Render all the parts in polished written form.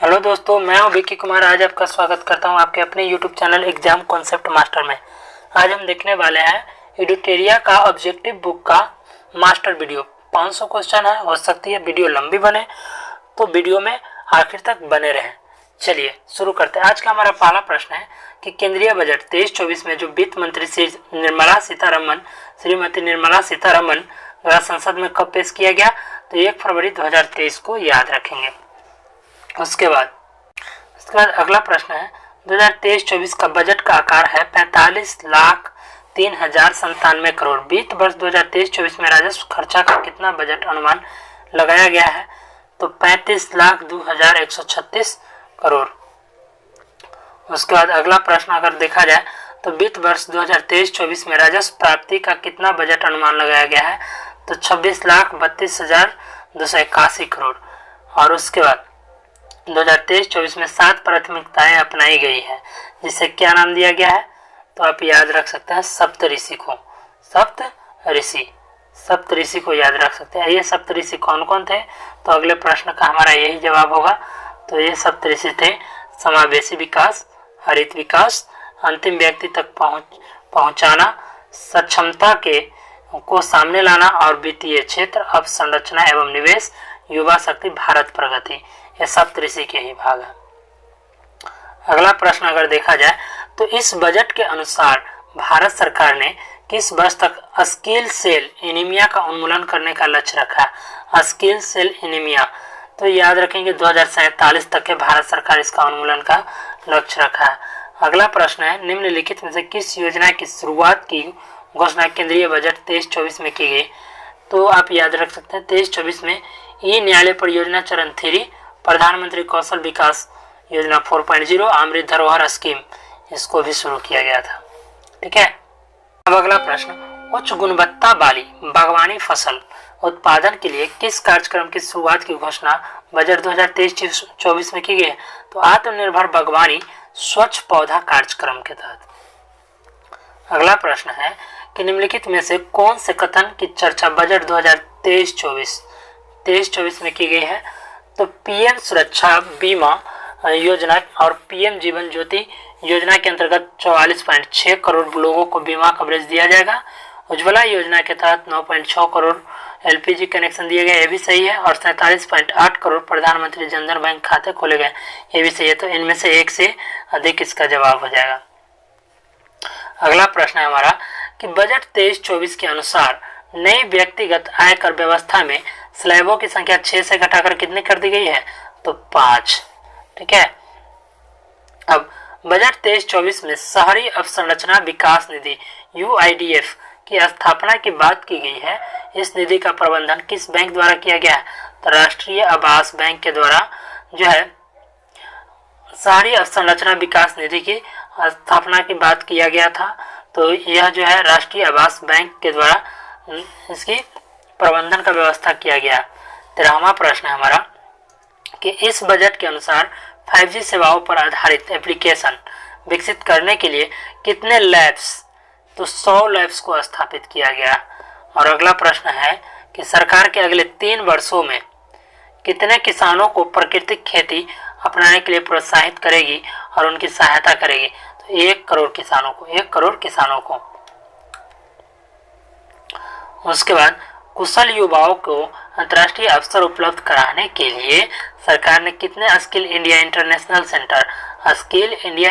Hello दोस्तों, मैं हूं विक्की कुमार। आज आपका स्वागत करता हूं आपके अपने YouTube channel exam concept master में। आज हम देखने वाले हैं एडुटेरिया का ऑब्जेक्टिव बुक का मास्टर वीडियो। 500 क्वेश्चन है, हो सकती है वीडियो लंबी बने, तो वीडियो में आखिर तक बने रहें। चलिए शुरू करते हैं। आज का हमारा पहला प्रश्न है कि केंद्रीय बजट 23-24 में जो वित्त मंत्री श्रीमती निर्मला सीतारमन द्वारा संसद में कब पेश किया गया, तो 1 फरवरी 2023 को याद रखेंगे। उसके बाद अगला प्रश्न है 2023-24 का बजट का आकार है 45,03,097 करोड़। वित्त वर्ष 2023-24 में राजस्व खर्चा का कितना बजट अनुमान लगाया गया है, तो 35,02,136 करोड़। उसके बाद अगला प्रश्न अगर देखा जाए तो वित्त वर्ष 2023-24 में राजस्व प्राप्ति का कितना बजट अनुमान लगाया गया है, तो 26,32,281 करोड़। और उसके बाद 2023-24 में 7 प्राथमिकताएं अपनाई गई है, जिसे क्या नाम दिया गया है, तो आप याद रख सकते हैं सप्तऋषि को। सप्तऋषि को याद रख सकते हैं। ये सप्तऋषि कौन कौन थे, तो अगले प्रश्न का हमारा यही जवाब होगा। तो ये सप्तऋषि थे समावेशी विकास, हरित विकास, अंतिम व्यक्ति तक पहुंचाना, सक्षमता को सामने लाना और वित्तीय क्षेत्र, अवसंरचना एवं निवेश, युवा शक्ति, भारत प्रगति। ये सप्तऋषि के ही भाग है। अगला प्रश्न अगर देखा जाए तो इस बजट के अनुसार भारत सरकार ने किस वर्ष तक स्किल सेल एनीमिया का उन्मूलन करने का लक्ष्य रखा है। स्किल सेल एनीमिया, तो याद रखेंगे 2047 तक के भारत सरकार इसका उन्मूलन का लक्ष्य रखा है। अगला प्रश्न है निम्नलिखित में से किस योजना की शुरुआत की घोषणा केंद्रीय बजट 23-24 में की गई, तो आप याद रख सकते हैं 23-24 में ई न्यायालय परियोजना चरण 3, प्रधानमंत्री कौशल विकास योजना 4.0, अमृत धरोहर स्कीम, इसको भी शुरू किया गया था। ठीक है। अब अगला प्रश्न, उच्च गुणवत्ता वाली बागवानी फसल उत्पादन के लिए किस कार्यक्रम की शुरुआत की घोषणा बजट 2023-24 में की गई है, तो आत्मनिर्भर बागवानी स्वच्छ पौधा कार्यक्रम के तहत। अगला प्रश्न है कि निम्नलिखित में से कौन से कथन की चर्चा बजट 2023-24 में की गई है, तो पीएम सुरक्षा बीमा योजना और पीएम जीवन ज्योति योजना के अंतर्गत 44.6 करोड़ लोगों को बीमा कवरेज दिया जाएगा। उज्ज्वला योजना के तहत 9.6 करोड़ एलपीजी कनेक्शन दिए गए, ये भी सही है। और 47.8 करोड़ प्रधानमंत्री जनधन बैंक खाते खोले गए, ये भी सही है। तो इनमें से एक से अधिक इसका जवाब हो जाएगा। अगला प्रश्न है हमारा कि बजट 23-24 के अनुसार नई व्यक्तिगत आयकर व्यवस्था में स्लैबों की संख्या 6 से घटाकर कितनी कर दी गई है, तो 5। ठीक है। अब बजट 23-24 में शहरी अवसंरचना विकास निधि UIDF की स्थापना की बात की गई है। इस निधि का प्रबंधन किस बैंक द्वारा किया गया है, तो राष्ट्रीय आवास बैंक के द्वारा जो है शहरी अवसंरचना विकास निधि की स्थापना की बात किया गया था। तो यह जो है राष्ट्रीय आवास बैंक के द्वारा इसकी प्रबंधन का व्यवस्था किया गया। 13वां प्रश्न है हमारा कि इस बजट के अनुसार 5G सेवाओं पर आधारित एप्लीकेशन विकसित करने के लिए कितने लैब्स, तो 100 लैब्स को स्थापित किया गया। और अगला प्रश्न है कि सरकार के अगले 3 वर्षों में कितने किसानों को प्राकृतिक खेती अपनाने के लिए प्रोत्साहित करेगी और उनकी सहायता करेगी, तो 1 करोड़ किसानों को। उसके बाद कुशल युवाओं को अंतर्राष्ट्रीय अवसर उपलब्ध कराने के लिए सरकार ने कितने स्किल इंडिया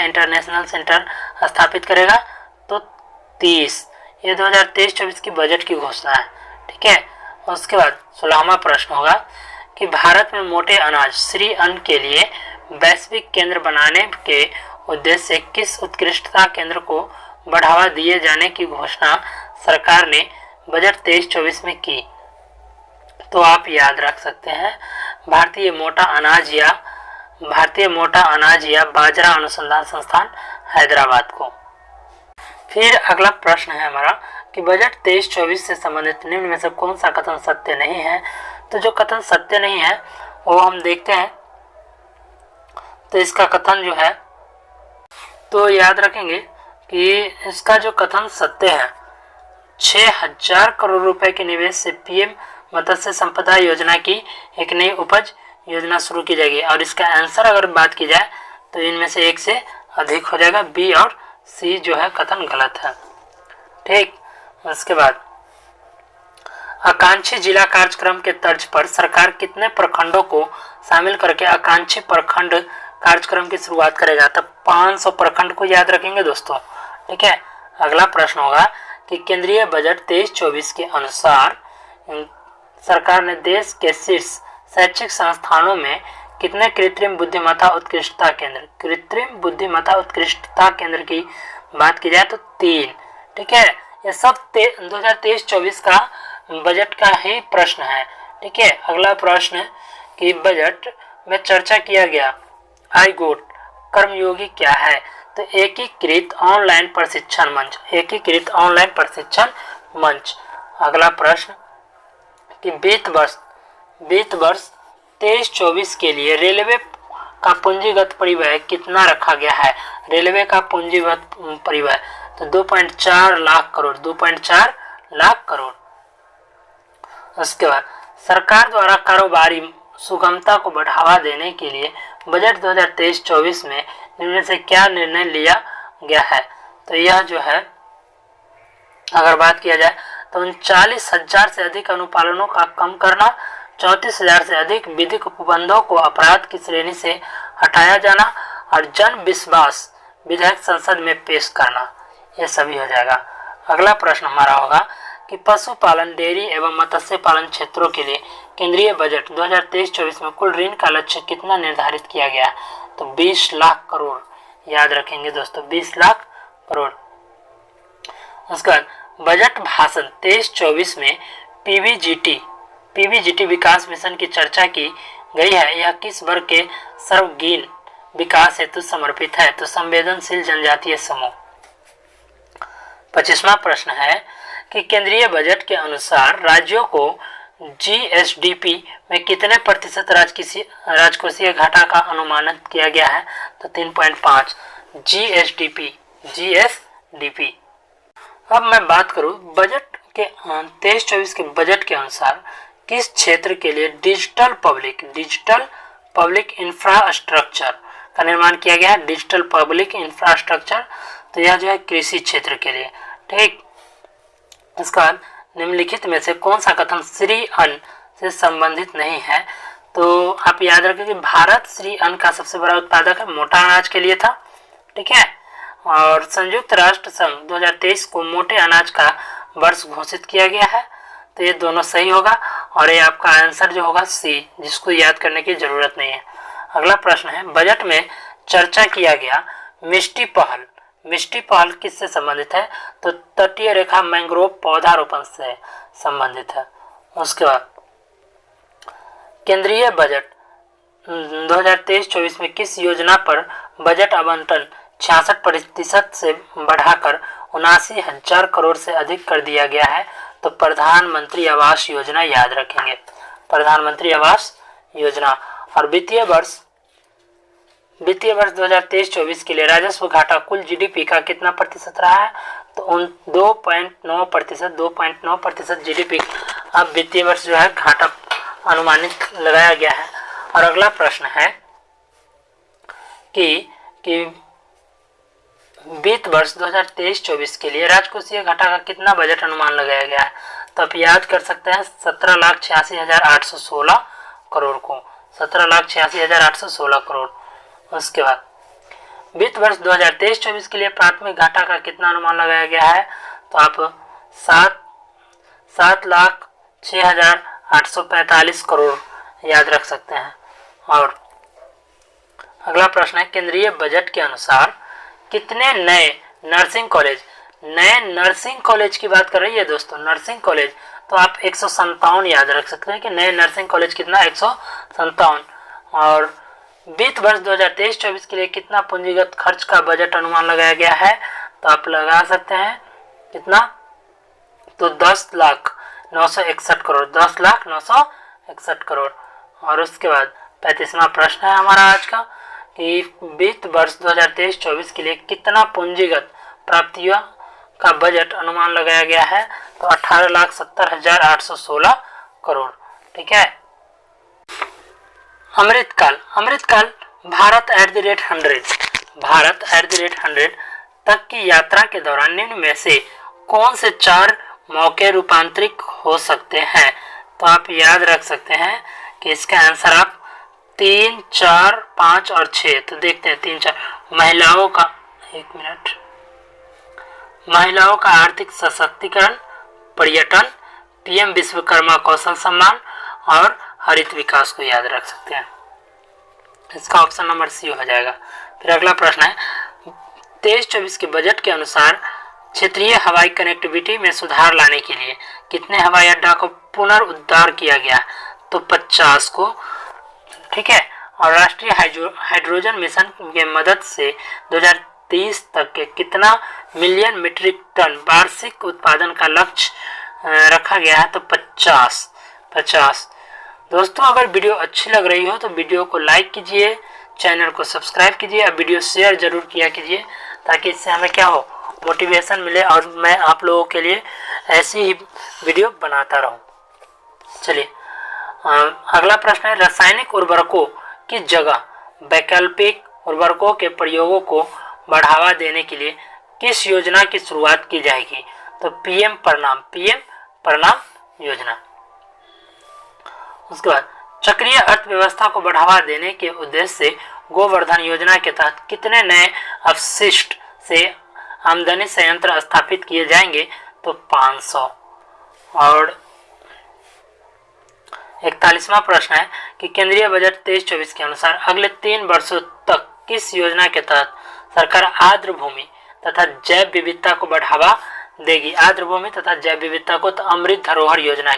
इंटरनेशनल सेंटर स्थापित करेगा, तो 30। ये 2023-24 की बजट की घोषणा है। ठीक है। उसके बाद 16वां प्रश्न होगा कि भारत में मोटे अनाज श्री अन्न के लिए वैश्विक केंद्र बनाने के उद्देश्य से किस उत्कृष्टता केंद्र को बढ़ावा दिए जाने की घोषणा सरकार ने बजट 23-24 में की, तो आप याद रख सकते हैं भारतीय मोटा अनाज या बाजरा अनुसंधान संस्थान हैदराबाद को। फिर अगला प्रश्न है हमारा कि बजट 23-24 से संबंधित निम्न में से कौन सा कथन सत्य नहीं है, तो जो कथन सत्य नहीं है वो हम देखते हैं। तो इसका कथन जो है, तो याद रखेंगे कि इसका जो कथन सत्य है, 6,000 करोड़ रुपए के निवेश से पीएम मत्स्य संपदा योजना की एक नई उपज योजना शुरू की जाएगी। और इसका आंसर अगर बात की जाए तो इनमें से एक से अधिक हो जाएगा, बी और सी जो है कथन गलत है। ठीक, उसके बाद आकांक्षी जिला कार्यक्रम के तर्ज पर सरकार कितने प्रखंडों को शामिल करके आकांक्षी प्रखंड कार्यक्रम की शुरुआत करेगा? तब 500 प्रखंड को याद रखेंगे दोस्तों। ठीक है, अगला प्रश्न होगा कि केंद्रीय बजट 23-24 के अनुसार सरकार ने देश के शीर्ष शैक्षिक संस्थानों में कितने कृत्रिम बुद्धिमत्ता उत्कृष्टता केंद्र की बात की जाए तो 3। ठीक है, ये सब 2023-24 का बजट का ही प्रश्न है। ठीक है, अगला प्रश्न कि बजट में चर्चा किया गया आई गोट कर्मयोगी क्या है? तो एकीकृत ऑनलाइन प्रशिक्षण मंच। अगला प्रश्न कि वित्त वर्ष 23-24 के लिए रेलवे का पूंजीगत परिव्यय कितना रखा गया है? रेलवे का पूंजीगत परिव्यय तो 2.4 लाख करोड़, 2.4 लाख करोड़। उसके बाद सरकार द्वारा कारोबारी सुगमता को बढ़ावा देने के लिए बजट 2023-24 में निम्न से क्या निर्णय लिया गया है? तो यह जो है अगर बात किया जाए तो 39,000 से अधिक अनुपालनों का कम करना, 34,000 से अधिक विधिक उपबंधों को अपराध की श्रेणी से हटाया जाना और जन विश्वास विधेयक संसद में पेश करना, यह सभी हो जाएगा। अगला प्रश्न हमारा होगा कि पशुपालन, डेयरी एवं मत्स्य पालन क्षेत्रों के लिए केंद्रीय बजट 2023-24 में कुल ऋण का लक्ष्य कितना निर्धारित किया गया? तो 20 लाख करोड़, याद रखेंगे दोस्तों, 20 लाख करोड़। उसके बाद बजट भाषण 23-24 में पीवीजीटी विकास मिशन की चर्चा की गई है। यह किस वर्ग के सर्वगीण विकास हेतु समर्पित है? तो संवेदनशील जनजातीय समूह। 25वां प्रश्न है कि केंद्रीय बजट के अनुसार राज्यों को जीएसडीपी में कितने प्रतिशत राजकोषीय घाटा का अनुमानित किया गया है? तो 3.5 जीएसडीपी। अब मैं बात करूं बजट के 23-24 के बजट के अनुसार किस क्षेत्र के लिए डिजिटल पब्लिक इंफ्रास्ट्रक्चर का निर्माण किया गया है? डिजिटल पब्लिक इंफ्रास्ट्रक्चर, तो यह जो है कृषि क्षेत्र के लिए। ठीक, इसका निम्नलिखित में से कौन सा कथन श्री अन्न से संबंधित नहीं है? तो आप याद रखें कि भारत श्री अन्न का सबसे बड़ा उत्पादक है, मोटा अनाज के लिए था। ठीक है, और संयुक्त राष्ट्र संघ 2023 को मोटे अनाज का वर्ष घोषित किया गया है। तो ये दोनों सही होगा और ये आपका आंसर जो होगा सी, जिसको याद करने की जरूरत नहीं है। अगला प्रश्न है बजट में चर्चा किया गया मिष्टी पहल किससे संबंधित है? तो तटीय रेखा मैंग्रोव पौधारोपण से संबंधित है। उसके बाद केंद्रीय बजट 2023-24 में किस योजना पर बजट आवंटन 66% से बढ़ाकर 79,000 करोड़ से अधिक कर दिया गया है? तो प्रधानमंत्री आवास योजना, याद रखेंगे, प्रधानमंत्री आवास योजना। और वित्तीय वर्ष 2023-24 के लिए राजस्व घाटा कुल जीडीपी का कितना प्रतिशत रहा है? तो 2.9% जीडीपी अब वित्तीय वर्ष जो है घाटा अनुमानित लगाया गया है। और अगला प्रश्न है कि वित्त वर्ष 2023-24 के लिए राजकोषीय घाटा का कितना बजट अनुमान लगाया गया है? तो आप याद कर सकते हैं 17,86,816 करोड़ को, 17,86,816 करोड़। उसके बाद वित्त वर्ष 2023-24 के लिए प्राथमिक घाटा का कितना अनुमान लगाया गया है? तो आप 7,06,845 करोड़ याद रख सकते हैं। और अगला प्रश्न है केंद्रीय बजट के अनुसार कितने नए नर्सिंग कॉलेज की बात कर रही है दोस्तों, नर्सिंग कॉलेज, तो आप 157 याद रख सकते हैं कि नए नर्सिंग कॉलेज कितना, 157। और वित्त वर्ष 2023-24 के लिए कितना पूंजीगत खर्च का बजट अनुमान लगाया गया है? तो आप लगा सकते हैं कितना, तो 10,961 करोड़, 10,961 करोड़। और उसके बाद 35वां प्रश्न है हमारा आज का कि वित्त वर्ष 2023-24 के लिए कितना पूंजीगत प्राप्तियों का बजट अनुमान लगाया गया है? तो 18,70,816 करोड़। ठीक है, अमृतकाल, अमृतकाल भारत @100 तक की यात्रा के दौरान निम्न में से कौन से 4 मौके रूपांतरित हो सकते हैं? तो आप याद रख सकते हैं कि इसका आंसर आप 3, 4, 5 और 6। तो देखते हैं 3, 4। महिलाओं का, एक मिनट, महिलाओं का आर्थिक सशक्तिकरण, पर्यटन, पीएम विश्वकर्मा कौशल सम्मान और हरित विकास को याद रख सकते हैं। इसका ऑप्शन नंबर सी हो जाएगा। फिर अगला प्रश्न है 23-24 के बजट के अनुसार क्षेत्रीय हवाई कनेक्टिविटी में सुधार लाने के लिए कितने हवाई अड्डा को पुनर्उद्धार किया गया? तो 50 को, ठीक है। और राष्ट्रीय हाइड्रोजन मिशन के मदद से 2030 तक के कितना मिलियन मीट्रिक टन वार्षिक उत्पादन का लक्ष्य रखा गया है? तो 50। दोस्तों, अगर वीडियो अच्छी लग रही हो तो वीडियो को लाइक कीजिए, चैनल को सब्सक्राइब कीजिए और वीडियो शेयर जरूर किया कीजिए, ताकि इससे हमें क्या हो, मोटिवेशन मिले और मैं आप लोगों के लिए ऐसी ही वीडियो बनाता रहूं। चलिए अगला प्रश्न है रासायनिक उर्वरकों की जगह वैकल्पिक उर्वरकों के प्रयोगों को बढ़ावा देने के लिए किस योजना की शुरुआत की जाएगी? तो पीएम परिणाम योजना। उसके बाद चक्रीय अर्थव्यवस्था को बढ़ावा देने के उद्देश्य से गोवर्धन योजना के तहत कितने नए अपशिष्ट से आमदनी संयंत्र स्थापित किए जाएंगे? तो 500। और 41वां प्रश्न है कि केंद्रीय बजट 23-24 के अनुसार अगले 3 वर्षों तक किस योजना के तहत सरकार आर्द्र भूमि तथा जैव विविधता को बढ़ावा देगी? आर्द्र भूमि तथा जैव विविधता को तो अमृत धरोहर योजना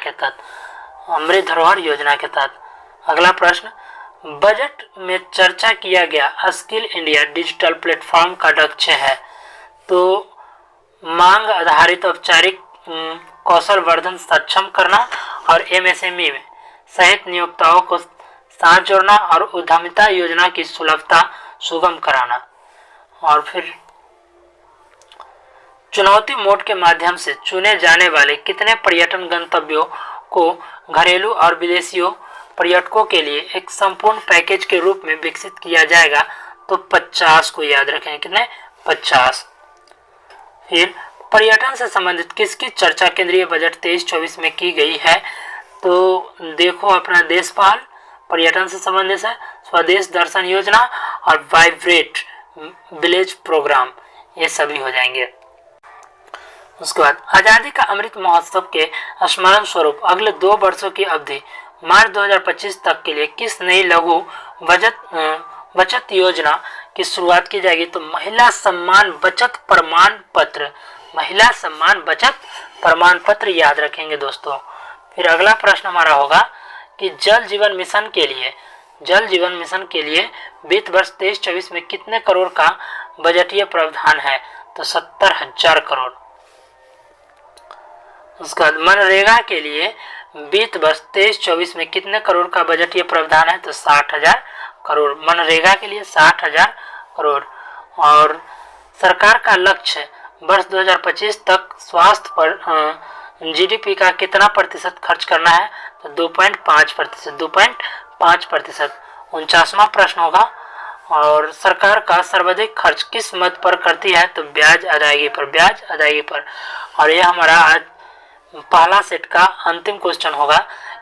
के तहत। अगला प्रश्न, बजट में चर्चा किया गया स्किल इंडिया डिजिटल प्लेटफॉर्म का लक्ष्य है? तो मांग आधारित औपचारिक कौशल वर्धन सक्षम करना और एमएसएमई में सहित नियोक्ताओं को साथ जोड़ना और उद्यमिता योजना की सुलभता सुगम कराना। और फिर चुनौती मोड के माध्यम से चुने जाने वाले कितने पर्यटन गंतव्यों को घरेलू और विदेशियों पर्यटकों के लिए एक संपूर्ण पैकेज के रूप में विकसित किया जाएगा? तो 50 को याद रखें, कितने? 50। फिर पर्यटन से संबंधित किसकी चर्चा केंद्रीय बजट 23-24 में की गई है? तो देखो अपना देशपाल पर्यटन से संबंधित है, स्वदेश दर्शन योजना और वाइब्रेट विलेज प्रोग्राम, ये सभी हो जाएंगे। उसके बाद आजादी का अमृत महोत्सव के स्मरण स्वरूप अगले 2 वर्षों की अवधि मार्च 2025 तक के लिए किस नई लघु बचत योजना की शुरुआत की जाएगी? तो महिला सम्मान बचत प्रमाण पत्र याद रखेंगे दोस्तों। फिर अगला प्रश्न हमारा होगा कि जल जीवन मिशन के लिए वित्त वर्ष 23-24 में कितने करोड़ का बजटीय प्रावधान है? तो 70,000 करोड़। उसके बाद मनरेगा के लिए वित्त वर्ष 23-24 में कितने करोड़ का बजटीय प्रावधान है? तो 60,000 करोड़। मनरेगा के लिए 60,000 करोड़। और सरकार का लक्ष्य वर्ष 2025 तक स्वास्थ्य पर जीडीपी का कितना प्रतिशत खर्च करना है? तो 2.5%। 49वां प्रश्न होगा, और सरकार का सर्वाधिक खर्च किस मद पर करती है? तो ब्याज अदायगी पर। और यह हमारा आज पहला सेट का अंतिम क्वेश्चन होगा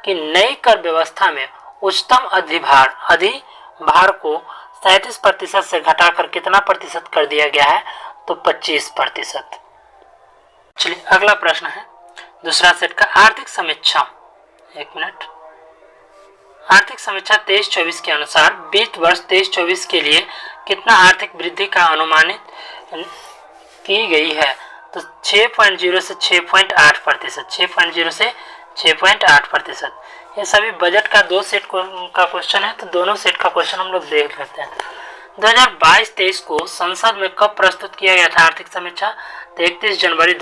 कि नई कर व्यवस्था में उच्चतम अधिभार को 37% से घटाकर कितना प्रतिशत कर दिया गया है? तो 25%। चलिए अगला प्रश्न है दूसरा सेट का आर्थिक समीक्षा। एक मिनट। आर्थिक समीक्षा 23-24 के अनुसार वित्त वर्ष 23-24 के लिए कितना आर्थिक वृद्धि का अनुमानित की गई है? तो 6.0 से 6.8%। 6.0 से 6.8%। ये सभी बजट का 2 सेट का क्वेश्चन है, तो दोनों सेट का क्वेश्चन हम लोग देख लेते हैं। 2022-23 को संसद में कब प्रस्तुत किया गया था आर्थिक समीक्षा? तो 31 जनवरी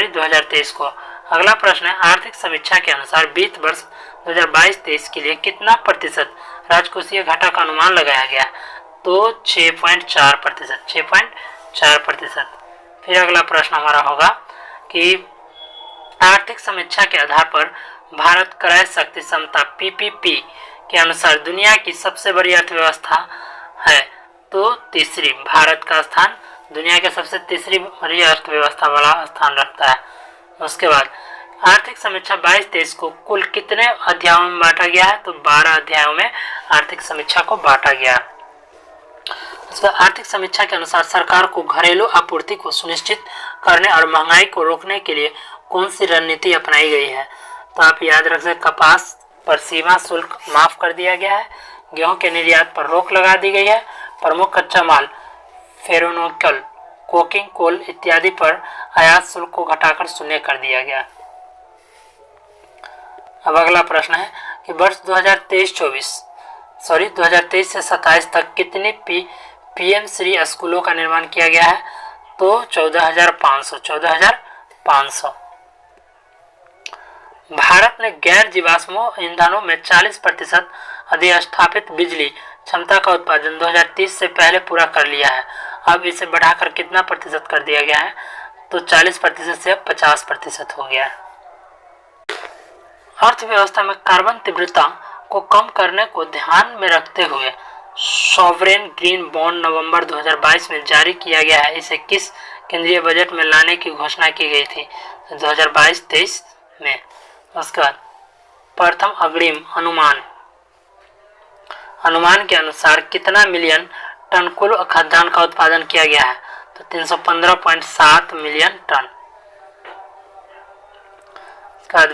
2023 को। अगला प्रश्न है आर्थिक समीक्षा के अनुसार वित्त वर्ष 2022-23 के लिए कितना प्रतिशत राजकोषीय घाटा का अनुमान लगाया गया? तो 6.4%। 6.4%। फिर अगला प्रश्न हमारा होगा कि आर्थिक समीक्षा के आधार पर भारत क्रय शक्ति क्षमता पीपीपी के अनुसार दुनिया की सबसे बड़ी अर्थव्यवस्था है? तो तीसरी, भारत का स्थान दुनिया के सबसे तीसरी बड़ी अर्थव्यवस्था वाला स्थान रखता है। उसके बाद आर्थिक समीक्षा 22-23 को कुल कितने अध्यायों में बांटा गया है? तो 12 अध्यायों में आर्थिक समीक्षा को बांटा गया। उसका आर्थिक समीक्षा के अनुसार सरकार को घरेलू आपूर्ति को सुनिश्चित करने और महंगाई को रोकने के लिए कौन सी रणनीति अपनाई गई है? तो आप याद रख सकते, कपास पर सीमा शुल्क माफ कर दिया गया है, गेहूं के निर्यात पर रोक लगा दी गई है, प्रमुख कच्चा माल फेरोनोकल, कोकिंग कोल इत्यादि पर आयात शुल्क को घटाकर शून्य कर दिया गया। अब अगला प्रश्न है कि वर्ष 2023 से 27 तक कितने पीएम श्री स्कूलों का निर्माण किया गया है? तो 14,500। भारत ने गैर जीवाश्म ईंधनों में 40% अधिस्थापित बिजली क्षमता का उत्पादन 2030 से पहले पूरा कर लिया है। अब इसे बढ़ाकर कितना प्रतिशत कर दिया गया है? तो 40% से 50% हो गया है। अर्थव्यवस्था में कार्बन तीव्रता को कम करने को ध्यान में रखते हुए सॉवरेन ग्रीन बॉन्ड नवंबर 2022 में जारी किया गया है। इसे किस केंद्रीय बजट में लाने की घोषणा की गई थी? 2022-23 में। उसके बाद प्रथम अग्रिम अनुमान के अनुसार कितना मिलियन टन कुल खाद्यान्न का उत्पादन किया गया है? तो 315.7 मिलियन टन।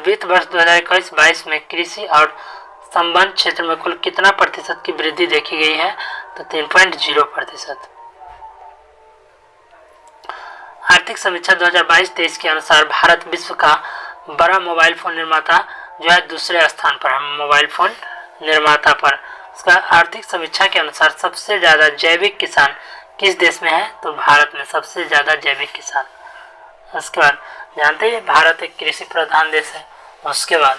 वित्त वर्ष 2021-22 में कृषि और संबंध क्षेत्र में कुल कितना प्रतिशत की वृद्धि देखी गई है? तो 3.0%। आर्थिक समीक्षा 2022-23 के अनुसार भारत विश्व का बड़ा मोबाइल फोन निर्माता जो है दूसरे स्थान पर है, मोबाइल फोन निर्माता पर। उसका आर्थिक समीक्षा के अनुसार सबसे ज्यादा जैविक किसान किस देश में है? तो भारत में सबसे ज्यादा जैविक किसान। उसके बाद जानते हैं भारत एक कृषि प्रधान देश है। उसके बाद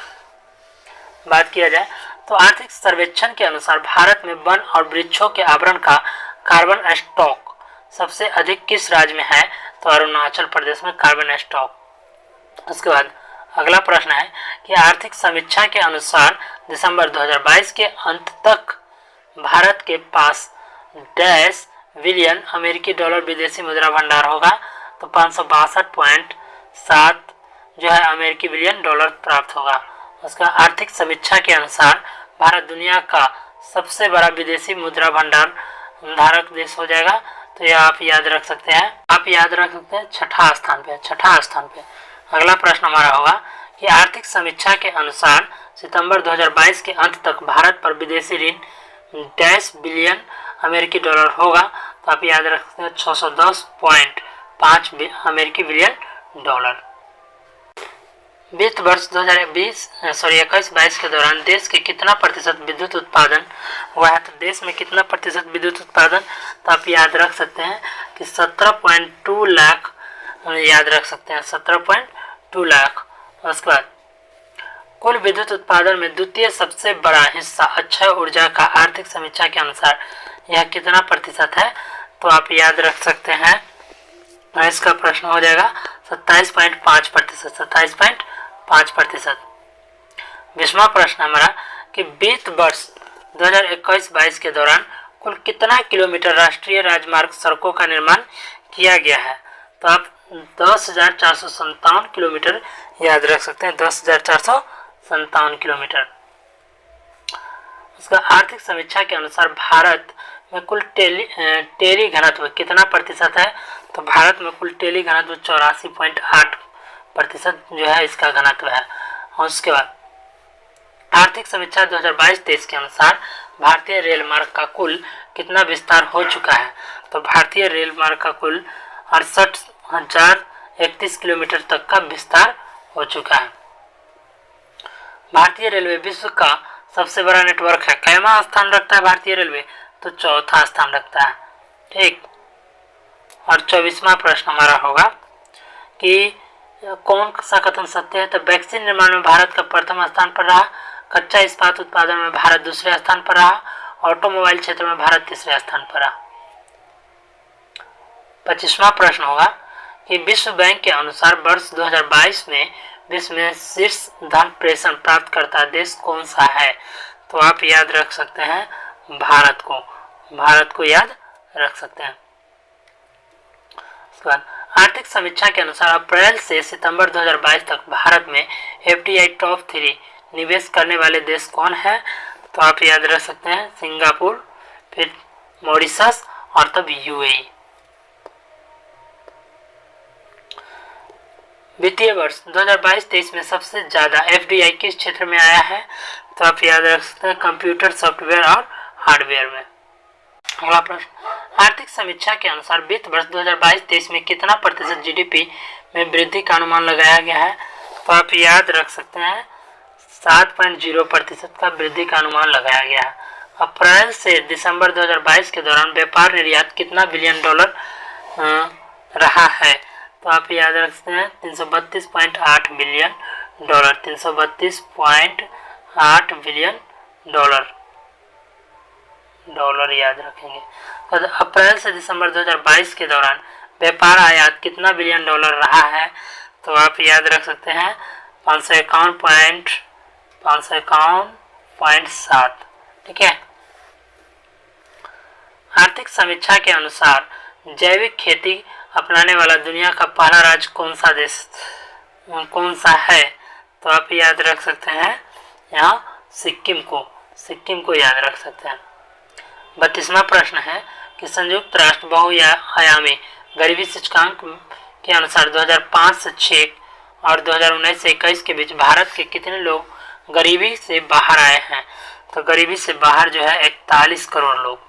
बात किया जाए तो आर्थिक सर्वेक्षण के अनुसार भारत में वन और वृक्षों के आवरण का कार्बन स्टॉक सबसे अधिक किस राज्य में है? तो अरुणाचल प्रदेश में कार्बन स्टॉक। उसके बाद अगला प्रश्न है कि आर्थिक समीक्षा के अनुसार दिसंबर 2022 के अंत तक भारत के पास डैश बिलियन अमेरिकी डॉलर विदेशी मुद्रा भंडार होगा। तो 562.7 जो है अमेरिकी बिलियन डॉलर प्राप्त होगा। उसका आर्थिक समीक्षा के अनुसार भारत दुनिया का सबसे बड़ा विदेशी मुद्रा भंडार धारक देश हो जाएगा। तो यह आप याद रख सकते हैं, छठा स्थान पे। अगला प्रश्न हमारा होगा कि आर्थिक समीक्षा के अनुसार सितंबर 2022 के अंत तक भारत पर विदेशी ऋण डैश बिलियन अमेरिकी डॉलर होगा। तो आप याद रख सकते हैं 610.5 अमेरिकी बिलियन डॉलर। वित्त वर्ष 2021-22 के दौरान देश के कितना प्रतिशत विद्युत उत्पादन हुआ है? तो देश में कितना प्रतिशत विद्युत उत्पादन? तो आप याद रख सकते हैं कि 17.2 लाख याद रख सकते हैं 17.2 लाख। उसके बाद कुल विद्युत उत्पादन में द्वितीय सबसे बड़ा हिस्सा अक्षय ऊर्जा का आर्थिक समीक्षा के अनुसार यह कितना प्रतिशत है? तो आप याद रख सकते हैं, इसका प्रश्न हो जाएगा 27.5%। 20वां प्रश्न हमारा कि वित्त वर्ष 2021-22 के दौरान कुल कितना किलोमीटर राष्ट्रीय राजमार्ग सड़कों का निर्माण किया गया है? तो आप 10,457 किलोमीटर याद रख सकते हैं, 10,457 किलोमीटर। उसका आर्थिक समीक्षा के अनुसार भारत में कुल टेली घनत्व कितना प्रतिशत है? तो भारत में कुल टेली घनत्व 84.8% जो है इसका घनत्व है। और उसके बाद आर्थिक समीक्षा 2022-23 के अनुसार भारतीय रेल मार्ग का कुल कितना विस्तार हो चुका है? तो भारतीय रेल मार्ग का कुल 68,031 किलोमीटर तक का विस्तार हो चुका है। भारतीय रेलवे विश्व का सबसे बड़ा नेटवर्क है, कैवां स्थान रखता है भारतीय रेलवे? तो चौथा स्थान रखता है। ठीक। और 24वां प्रश्न हमारा होगा कि कौन सा कथन सत्य है? तो वैक्सीन निर्माण में भारत का प्रथम स्थान पर रहा, कच्चा इस्पात उत्पादन में भारत दूसरे स्थान पर रहा, ऑटोमोबाइल क्षेत्र में भारत तीसरे स्थान पर रहा। 25वां प्रश्न होगा कि विश्व बैंक के अनुसार वर्ष 2022 में विश्व में शीर्ष धन प्रेषण प्राप्त करता देश कौन सा है? तो आप याद रख सकते हैं भारत को याद रख सकते हैं। उसके बाद आर्थिक समीक्षा के अनुसार अप्रैल से सितंबर 2022 तक भारत में FDI टॉप 3 निवेश करने वाले देश कौन है? तो आप याद रख सकते हैं सिंगापुर, फिर मॉरिशस और तब UAE। वित्तीय वर्ष 2022-23 में सबसे ज्यादा FDI किस क्षेत्र में आया है? तो आप याद रख सकते हैं कंप्यूटर, सॉफ्टवेयर और हार्डवेयर में। अगला प्रश्न, आर्थिक समीक्षा के अनुसार वित्त वर्ष 2022-23 में कितना प्रतिशत GDP में वृद्धि का अनुमान लगाया गया है? तो आप याद रख सकते हैं 7.0% का वृद्धि का अनुमान लगाया गया है। अप्रैल से दिसंबर 2022 के दौरान व्यापार निर्यात कितना बिलियन डॉलर रहा है? तो आप याद रख सकते हैं 332.8 बिलियन डॉलर, 332.8 बिलियन डॉलर याद रखेंगे। तो अप्रैल से दिसंबर 2022 के दौरान व्यापार आयात कितना बिलियन डॉलर रहा है? तो आप याद रख सकते हैं 551.7। ठीक है। आर्थिक समीक्षा के अनुसार जैविक खेती अपनाने वाला दुनिया का पहला राज्य कौन सा है? तो आप याद रख सकते हैं यहाँ सिक्किम को याद रख सकते हैं। 32वां प्रश्न है कि संयुक्त राष्ट्र बहुआयामी गरीबी सूचकांक के अनुसार 2005 से 6 और 2019 से 21 के बीच भारत के कितने लोग गरीबी से बाहर आए हैं? तो गरीबी से बाहर जो है 41 करोड़ लोग।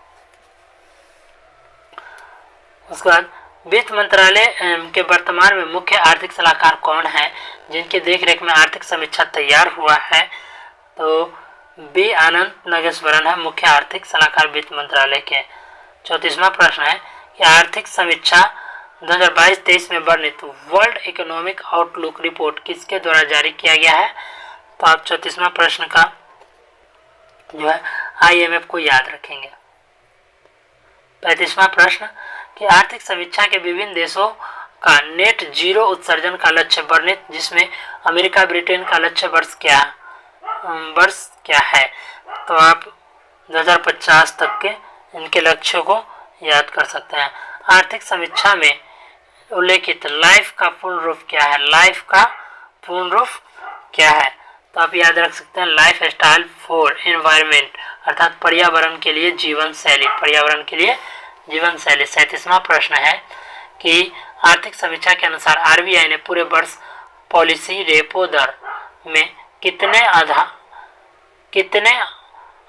उसके बाद वित्त मंत्रालय के वर्तमान में मुख्य आर्थिक सलाहकार कौन है जिनके देखरेख में आर्थिक समीक्षा तैयार हुआ है? तो बी आनंद नागेश्वरन है मुख्य आर्थिक सलाहकार वित्त मंत्रालय के। 34वां प्रश्न है कि आर्थिक समीक्षा 2022-23 में वर्णित वर्ल्ड इकोनॉमिक आउटलुक रिपोर्ट किसके द्वारा जारी किया गया है? तो आप 34वां प्रश्न का जो है IMF को याद रखेंगे। 35वां प्रश्न कि आर्थिक समीक्षा के विभिन्न देशों का नेट जीरो उत्सर्जन का लक्ष्य वर्णित जिसमें अमेरिका ब्रिटेन का लक्ष्य वर्ष क्या है? तो आप 2050 तक के इनके लक्ष्यों को याद कर सकते हैं। आर्थिक समीक्षा में उल्लेखित लाइफ का पूर्ण रूप क्या है? तो आप याद रख सकते हैं लाइफ स्टाइल फॉर एनवायरनमेंट अर्थात पर्यावरण के लिए जीवन शैली। 37वां प्रश्न है कि आर्थिक समीक्षा के अनुसार RBI ने पूरे वर्ष पॉलिसी रेपो दर में कितने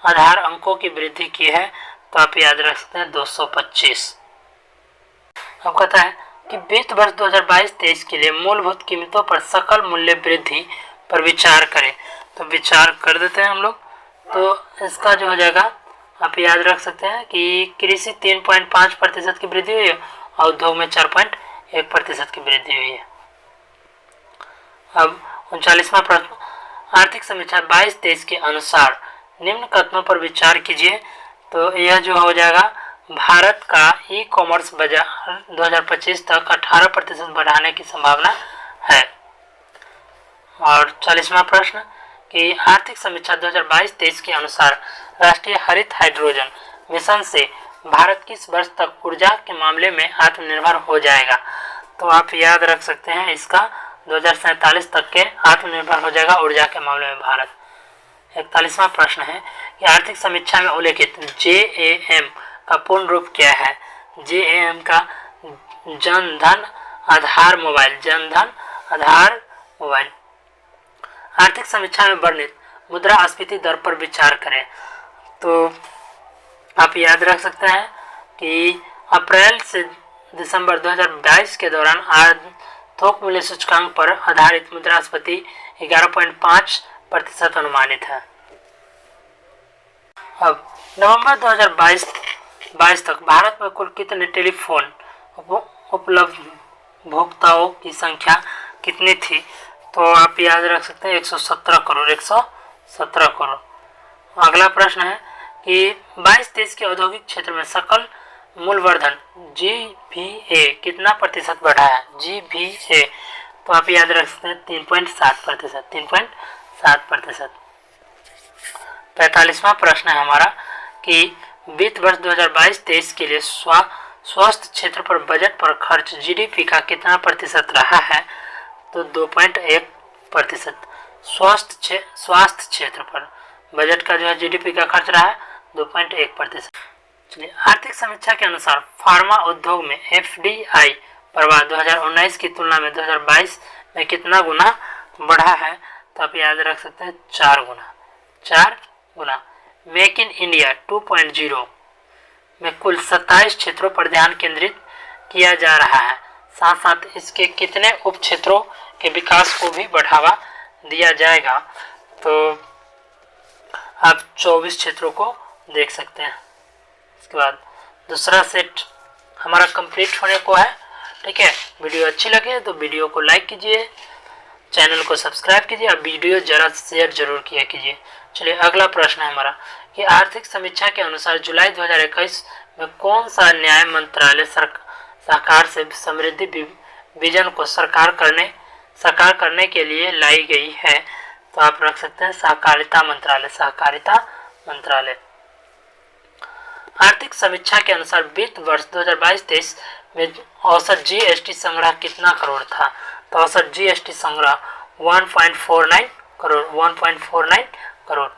आधार अंकों की वृद्धि की है? तो आप याद रख सकते हैं 225। अब कहता है कि वित्त वर्ष 2022-23 के लिए मूलभूत कीमतों पर सकल मूल्य वृद्धि पर विचार करें। तो विचार कर देते हैं हम लोग। तो इसका जो हो जाएगा आप याद रख सकते हैं कि कृषि 3.5% की वृद्धि हुई है और उद्योग में 4.1% की वृद्धि हुई है। अब 39वां प्रश्न, आर्थिक समीक्षा 22-23 के अनुसार निम्न कथनों पर विचार कीजिए। तो यह जो हो जाएगा भारत का ई-कॉमर्स बाजार 2025 तक 18% बढ़ाने की संभावना है। और 40वां प्रश्न कि आर्थिक समीक्षा 2022-23 के अनुसार राष्ट्रीय हरित हाइड्रोजन मिशन से भारत किस वर्ष तक ऊर्जा के मामले में आत्मनिर्भर हो जाएगा? तो आप याद रख सकते हैं इसका 2047 तक के आत्मनिर्भर हो जाएगा ऊर्जा के मामले में भारत। 41वां प्रश्न है कि आर्थिक समीक्षा में उल्लेखित JAM का पूर्ण रूप क्या है? JAM का जन धन आधार मोबाइल। आर्थिक समीक्षा में वर्णित मुद्रास्फीति दर पर विचार करें। तो आप याद रख सकते हैं कि अप्रैल से दिसंबर 2022 के दौरान थोक मूल्य सूचकांक पर आधारित मुद्रास्फीति 11.5% अनुमानित है। अब नवंबर 2022 तक भारत में कुल कितने टेलीफोन उपभोक्ताओं की संख्या कितनी थी? तो आप याद रख सकते हैं 117 करोड़। अगला प्रश्न है कि 22-23 के औद्योगिक क्षेत्र में सकल मूल्यवर्धन GVA कितना प्रतिशत बढ़ा है? GVA तो आप याद रख सकते हैं 3.7%, 3.7%। 45वां प्रश्न है हमारा कि वित्त वर्ष 2022-23 के लिए स्वास्थ्य क्षेत्र पर बजट पर खर्च जीडीपी का कितना प्रतिशत रहा है? तो 2.1%। स्वास्थ्य क्षेत्र पर बजट का जो है जीडीपी का खर्च रहा है 2.1%। चलिए, आर्थिक समीक्षा के अनुसार फार्मा उद्योग में एफडीआई प्रवाह 2019 की तुलना में 2022 में कितना गुना बढ़ा है? तो आप याद रख सकते हैं 4 गुना। मेक इन इंडिया 2.0 में कुल 27 क्षेत्रों पर ध्यान केंद्रित किया जा रहा है। साथ साथ इसके कितने उप क्षेत्रों के विकास को भी बढ़ावा दिया जाएगा? तो आप 24 क्षेत्रों को देख सकते हैं। इसके बाद दूसरा सेट हमारा कंप्लीट होने को है। ठीक है, वीडियो अच्छी लगे तो वीडियो को लाइक कीजिए, चैनल को सब्सक्राइब कीजिए और वीडियो जरा शेयर जरूर किया कीजिए। चलिए, अगला प्रश्न है हमारा कि आर्थिक समीक्षा के अनुसार जुलाई 2021 में कौन सा न्याय मंत्रालय सहकार से समृद्धि विजन को साकार करने के लिए लाई गई है? तो आप रख सकते हैं सहकारिता मंत्रालय। आर्थिक समीक्षा के अनुसार वित्त वर्ष 2022-23 में औसत जीएसटी संग्रह कितना करोड़ था? तो औसत जीएसटी संग्रह 1.49 करोड़।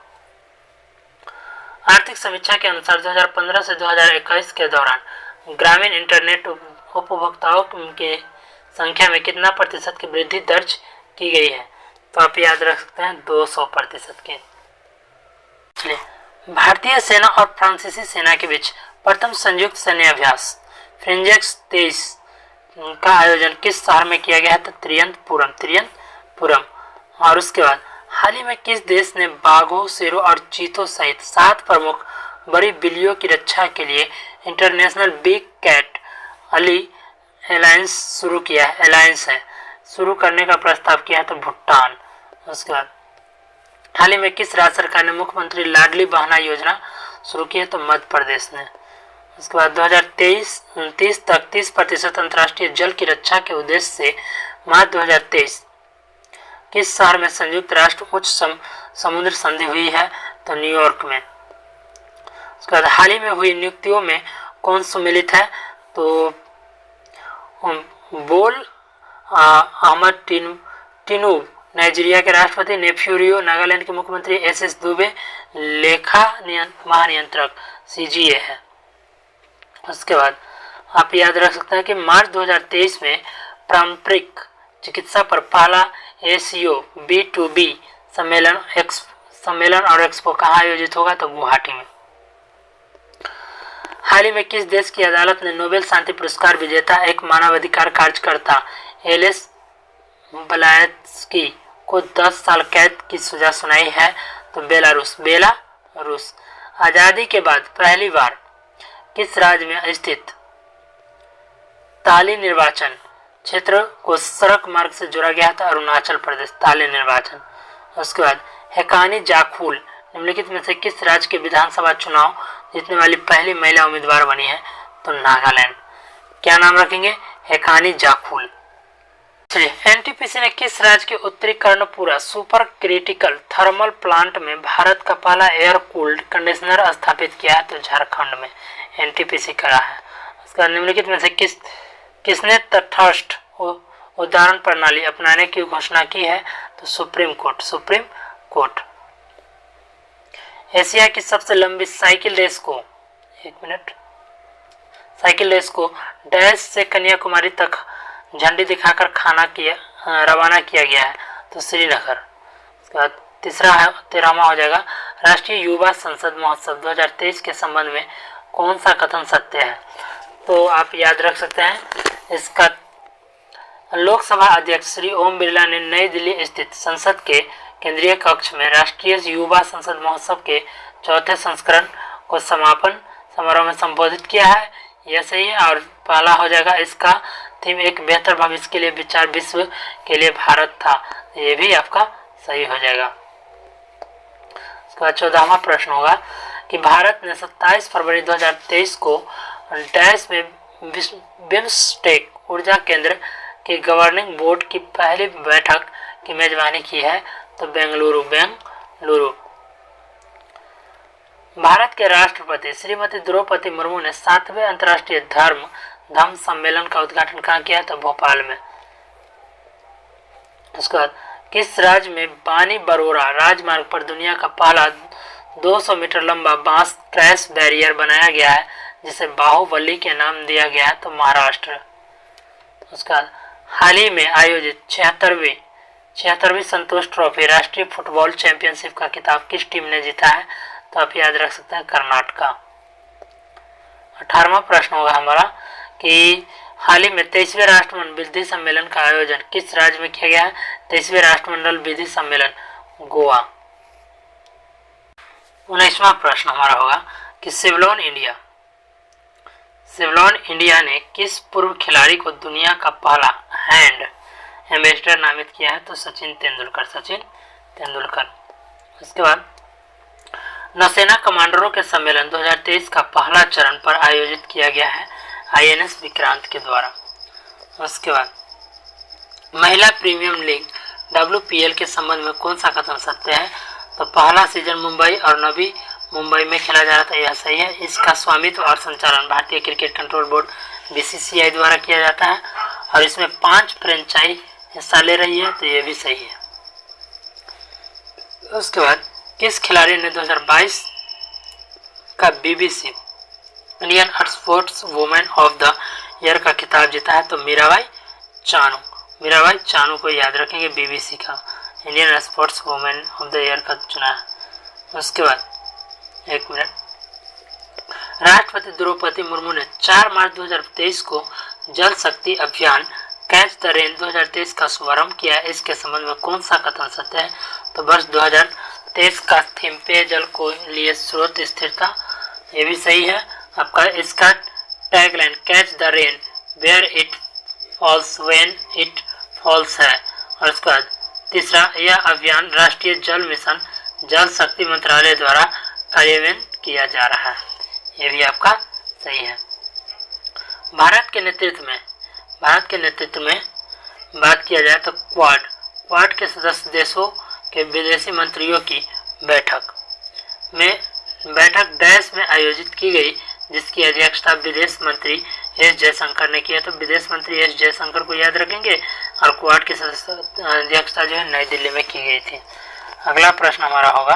आर्थिक समीक्षा के अनुसार 2015 से 2021 के दौरान ग्रामीण इंटरनेट उपभोक्ताओं की संख्या में कितना प्रतिशत की वृद्धि दर्ज की गई है? तो आप याद रख सकते हैं 200% की। चलिए, भारतीय सेना और फ्रांसीसी सेना के बीच प्रथम संयुक्त सैन्य अभ्यास फ्रेंजेक्स 23 का आयोजन किस शहर में किया गया है? तो त्रियंतपुरम। और उसके बाद हाल ही में किस देश ने बाघों, शेरों और चीतों सहित 7 प्रमुख बड़ी बिल्लियों की रक्षा के लिए इंटरनेशनल बिग कैट अलायंस शुरू करने का प्रस्ताव किया है? तो भूटान। उसके बाद हाल ही में किस राज्य सरकार ने मुख्यमंत्री लाडली बहना योजना शुरू की है? तो मध्य प्रदेश ने। उसके बाद 2023 तक 30% अंतर्राष्ट्रीय जल की रक्षा के उद्देश्य से मार्च 2023 किस शहर में संयुक्त राष्ट्र उच्च समुद्र संधि हुई है? तो न्यूयॉर्क में। उसके बाद हाल ही में हुई नियुक्तियों में कौन सम्मिलित है? तो बोल अहमद टिनूब नाइजीरिया के राष्ट्रपति, नेफ्यूरियो नागालैंड के मुख्यमंत्री, एसएस दुबे लेखा महानियंत्रक सीजीए है। उसके बाद आप याद रख सकते हैं कि मार्च 2023 में पारंपरिक चिकित्सा पर पहला एसीओ B2B सम्मेलन और एक्सपो कहाँ आयोजित होगा? तो गुवाहाटी में। हाल ही में किस देश की अदालत ने नोबेल शांति पुरस्कार विजेता एक मानवाधिकार कार्यकर्ता एलेस ब्लायत्स्की को 10 साल कैद की सजा सुनाई है? तो बेलारूस। आजादी के बाद पहली बार किस राज्य में स्थित ताली निर्वाचन क्षेत्र को सड़क मार्ग से जोड़ा गया था? अरुणाचल प्रदेश, ताली निर्वाचन। उसके बाद हेकानी जाखुल निम्नलिखित में से किस राज्य के विधानसभा चुनाव जीतने वाली पहली महिला उम्मीदवार बनी है? तो नागालैंड। क्या नाम रखेंगे? हेकानी जाखुल। चलिए, एनटीपीसी ने किस राज्य के उत्तरी Karanpura super critical thermal plant में भारत का पहला एयर कूल्ड कंडीशनर स्थापित किया है? तो झारखंड में एनटीपीसी करा है। उसका निम्नलिखित में से किसने तटस्थ उदाहरण प्रणाली अपनाने की घोषणा की है? तो सुप्रीम कोर्ट। एशिया की सबसे लंबी साइकिल रेस को डैश से कन्याकुमारी तक झंडी दिखाकर रवाना किया गया है? तो श्रीनगर। उसके बाद 13वां हो जाएगा राष्ट्रीय युवा संसद महोत्सव 2023 के संबंध में कौन सा कथन सत्य है? तो आप याद रख सकते हैं इसका लोकसभा अध्यक्ष श्री ओम बिरला ने नई दिल्ली स्थित संसद के केंद्रीय कक्ष में राष्ट्रीय युवा संसद महोत्सव के 4थे संस्करण को समापन समारोह में संबोधित किया है। यह सही है। और पहला हो जाएगा इसका थीम एक बेहतर भविष्य के लिए विचार विश्व के लिए भारत था। ये भी आपका सही हो जाएगा। इसका 14वां प्रश्न होगा कि भारत ने 27 फरवरी 2023 को डैश में बिम्स्टेक ऊर्जा केंद्र की गवर्निंग बोर्ड की पहली बैठक की मेजबानी की है? तो बेंगलुरु। भारत के राष्ट्रपति श्रीमती द्रौपदी मुर्मू ने 7वें अंतर्राष्ट्रीय धम्म सम्मेलन का उद्घाटन कहाँ किया? तो भोपाल में। उसके बाद किस राज्य में बानी बरोरा राजमार्ग पर दुनिया का पहला 200 मीटर लंबा बांस ट्रैश बैरियर बनाया गया है, जिसे बाहुबली के नाम दिया गया है? तो महाराष्ट्र। उसके बाद हाल ही में आयोजित 76वीं संतोष ट्रॉफी राष्ट्रीय फुटबॉल चैंपियनशिप का खिताब किस टीम ने जीता है? तो आप याद रख सकते हैं कर्नाटका। 18वां प्रश्न होगा हमारा कि हाल ही में 23वें राष्ट्रमंडल विधि सम्मेलन का आयोजन किस राज्य में किया गया है? 23वें राष्ट्रमंडल विधि सम्मेलन गोवा। 19वां प्रश्न हमारा होगा कि सेवलॉन इंडिया ने किस पूर्व खिलाड़ी को दुनिया का पहला हैंड एम्बेसडर नामित किया है? तो सचिन तेंदुलकर। उसके बाद नौसेना कमांडरों के सम्मेलन 2023 का पहला चरण पर आयोजित किया गया है INS विक्रांत के द्वारा। उसके बाद महिला प्रीमियम लीग WPL के संबंध में कौन सा कथन सत्य है? तो पहला सीजन मुंबई और नवी मुंबई में खेला जा रहा था, यह सही है। इसका स्वामित्व और संचालन भारतीय क्रिकेट कंट्रोल बोर्ड BCCI द्वारा किया जाता है और इसमें 5 फ्रेंचाइज हिस्सा ले रही है, तो यह भी सही है। उसके बाद किस खिलाड़ी ने 2022 का BBC Indian sports women of the year का खिताब जीता है? तो मीराबाई चानू को याद रखेंगे, BBC का Indian sports women of the year का चुना है। उसके बाद एक मिनट, राष्ट्रपति द्रौपदी मुर्मू ने 4 मार्च 2023 को जल शक्ति अभियान कैच द रेन 2023 का शुभारंभ किया है। इसके संबंध में कौन सा कथन सत्य है? तो वर्ष 2023 का थीम पेयजल को लिए स्रोत स्थिरता, ये भी सही है आपका। इसका tagline catch the rain where it falls when it falls है। और उसके बाद तीसरा, यह अभियान राष्ट्रीय जल मिशन जल शक्ति मंत्रालय द्वारा कार्यान्वित किया जा रहा है, ये भी आपका सही है। भारत के नेतृत्व में बात किया जाए तो क्वाड के सदस्य देशों के विदेशी मंत्रियों की बैठक देश में आयोजित की गई, जिसकी अध्यक्षता विदेश मंत्री एस जयशंकर ने किया। तो विदेश मंत्री एस जयशंकर को याद रखेंगे और क्वाड की सदस्य अध्यक्षता जो है नई दिल्ली में की गई थी। अगला प्रश्न हमारा होगा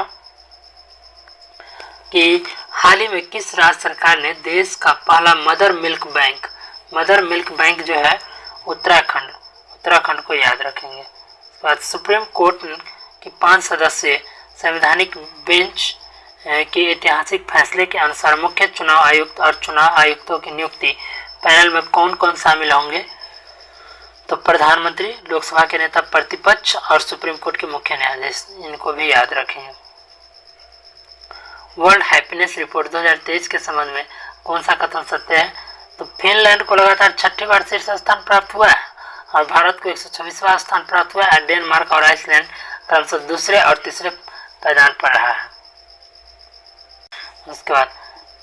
कि हाल ही में किस राज्य सरकार ने देश का पहला मदर मिल्क बैंक जो है उत्तराखंड को याद रखेंगे। बाद सुप्रीम कोर्ट की 5 सदस्यीय संवैधानिक बेंच के ऐतिहासिक फैसले के अनुसार मुख्य चुनाव आयुक्त और चुनाव आयुक्तों की नियुक्ति पैनल में कौन कौन शामिल होंगे? तो प्रधानमंत्री, लोकसभा के नेता प्रतिपक्ष और सुप्रीम कोर्ट के मुख्य न्यायाधीश, इनको भी याद रखेंगे। वर्ल्ड हैप्पीनेस रिपोर्ट 2023 के संबंध में कौन सा कथन सत्य है? तो फिनलैंड को लगातार 6ठी बार शीर्ष स्थान प्राप्त हुआ है और भारत को 126वां स्थान प्राप्त हुआ है। डेनमार्क और आइसलैंड क्रमशः दूसरे और तीसरे पायदान पर रहा है। उसके बाद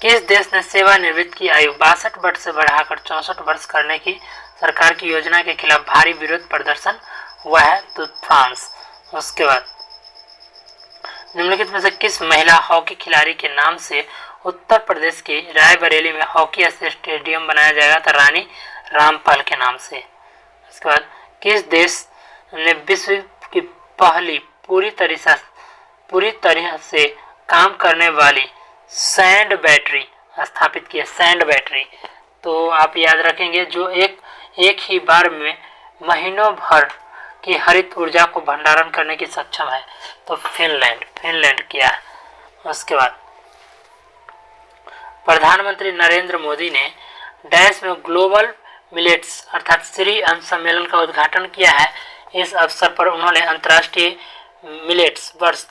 किस देश ने सेवानिवृत्त की आयु 62 वर्ष से बढ़ाकर 64 वर्ष करने की सरकार की योजना के खिलाफ भारी विरोध प्रदर्शन हुआ है? तो फ्रांस। उसके बाद निम्नलिखित में से किस महिला हॉकी खिलाड़ी के नाम से उत्तर प्रदेश की रायबरेली में हॉकी स्टेडियम बनाया जाएगा? तो रानी रामपाल के नाम से। उसके बाद किस देश ने विश्व की पहली पूरी तरह से काम करने वाली सैंड बैटरी स्थापित की है? सैंड बैटरी तो आप याद रखेंगे जो एक ही बार में महीनों भर की हरित ऊर्जा को भंडारण करने की सक्षम है। तो फिनलैंड किया है। उसके बाद प्रधानमंत्री नरेंद्र मोदी ने डैश में ग्लोबल मिलेट्स अर्थात श्री अन्न सम्मेलन का उद्घाटन किया है। इस अवसर पर उन्होंने अंतर्राष्ट्रीय मिलेट्स वर्ष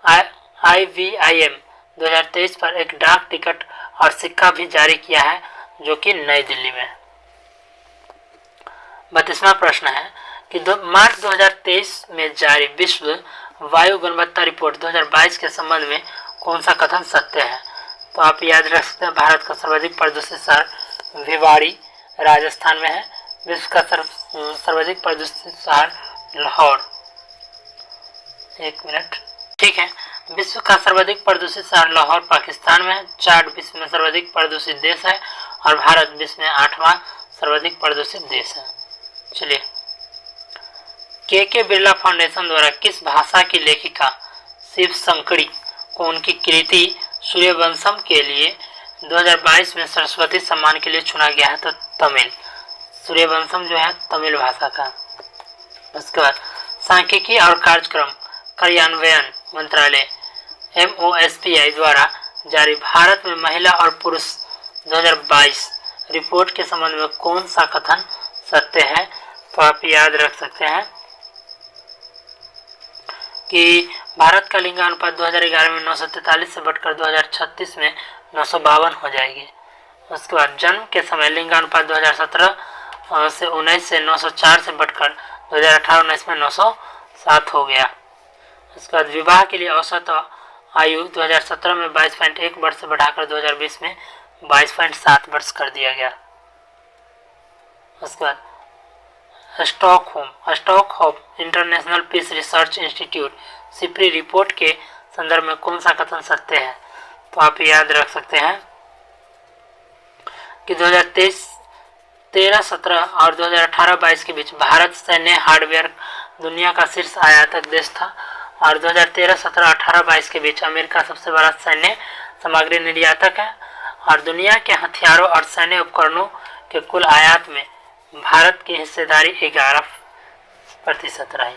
IVIM 2023 पर एक डाक टिकट और सिक्का भी जारी किया है, जो कि नई दिल्ली में। 32वां प्रश्न है कि मार्च 2023 में जारी विश्व वायु गुणवत्ता रिपोर्ट 2022 के संबंध में कौन सा कथन सत्य है? तो आप याद रख सकते हैं भारत का सर्वाधिक प्रदूषित शहर भिवाड़ी राजस्थान में है। विश्व का सर्वाधिक प्रदूषित शहर लाहौर। एक मिनट, ठीक है। विश्व का सर्वाधिक प्रदूषित शहर लाहौर पाकिस्तान में है। चार्ट विश्व में सर्वाधिक प्रदूषित देश है और भारत विश्व में 8वां सर्वाधिक प्रदूषित देश है। चलिए, के बिरला फाउंडेशन द्वारा किस भाषा की लेखिका शिव शंकरी को उनकी कृति सूर्यवंशम के लिए 2022 में सरस्वती सम्मान के लिए चुना गया है? तो तमिल। सूर्यवंशम जो है तमिल भाषा का। उसके बाद सांख्यिकी और कार्यक्रम कार्यान्वयन मंत्रालय MOSPI द्वारा जारी भारत में महिला और पुरुष 2022 रिपोर्ट के संबंध में कौन सा कथन सत्य है? तो आप याद रख सकते हैं कि भारत का लिंगानुपात 2011 में 943 से बढ़कर 2036 में 952 हो जाएगी। उसके बाद जन्म के समय लिंगानुपात 2017 से 19 से 904 से बढ़कर 2018-19 में 907 हो गया। उसके बाद विवाह के लिए औसत आयु 2017 में 22.1 वर्ष से बढ़ाकर 2020 में 22.7 वर्ष कर दिया गया। उसके बाद Stockholm International Peace Research Institute SIPRI report के संदर्भ में कौन सा कथन सत्य है? तो आप याद रख सकते हैं कि 2013-17 और 2018-22 के बीच भारत सैन्य हार्डवेयर दुनिया का शीर्ष आयातक देश था और 2013-17-18-22 के बीच अमेरिका सबसे बड़ा सैन्य सामग्री निर्यातक है और दुनिया के हथियारों और सैन्य उपकरणों के कुल आयात में भारत की हिस्सेदारी 11% रही।